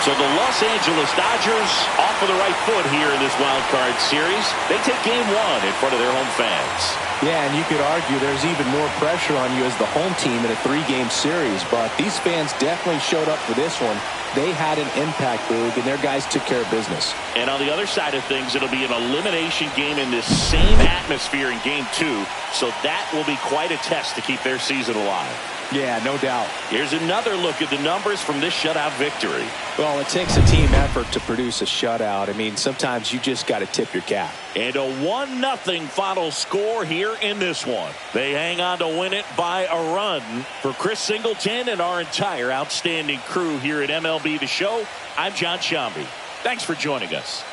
So the Los Angeles Dodgers off of the right foot here in this wild card series. They take game 1 in front of their home fans. Yeah, and you could argue there's even more pressure on you as the home team in a 3-game series, but these fans definitely showed up for this one. They had an impact, Boog, and their guys took care of business. And on the other side of things, it'll be an elimination game in this same atmosphere in game 2, so that will be quite a test to keep their season alive. Yeah, no doubt. Here's another look at the numbers from this shutout victory. Well, it takes a team effort to produce a shutout. I mean, sometimes you just got to tip your cap. And a 1-0 final score here in this one. They hang on to win it by a run. For Chris Singleton and our entire outstanding crew here at MLB The Show, I'm John Shambi. Thanks for joining us.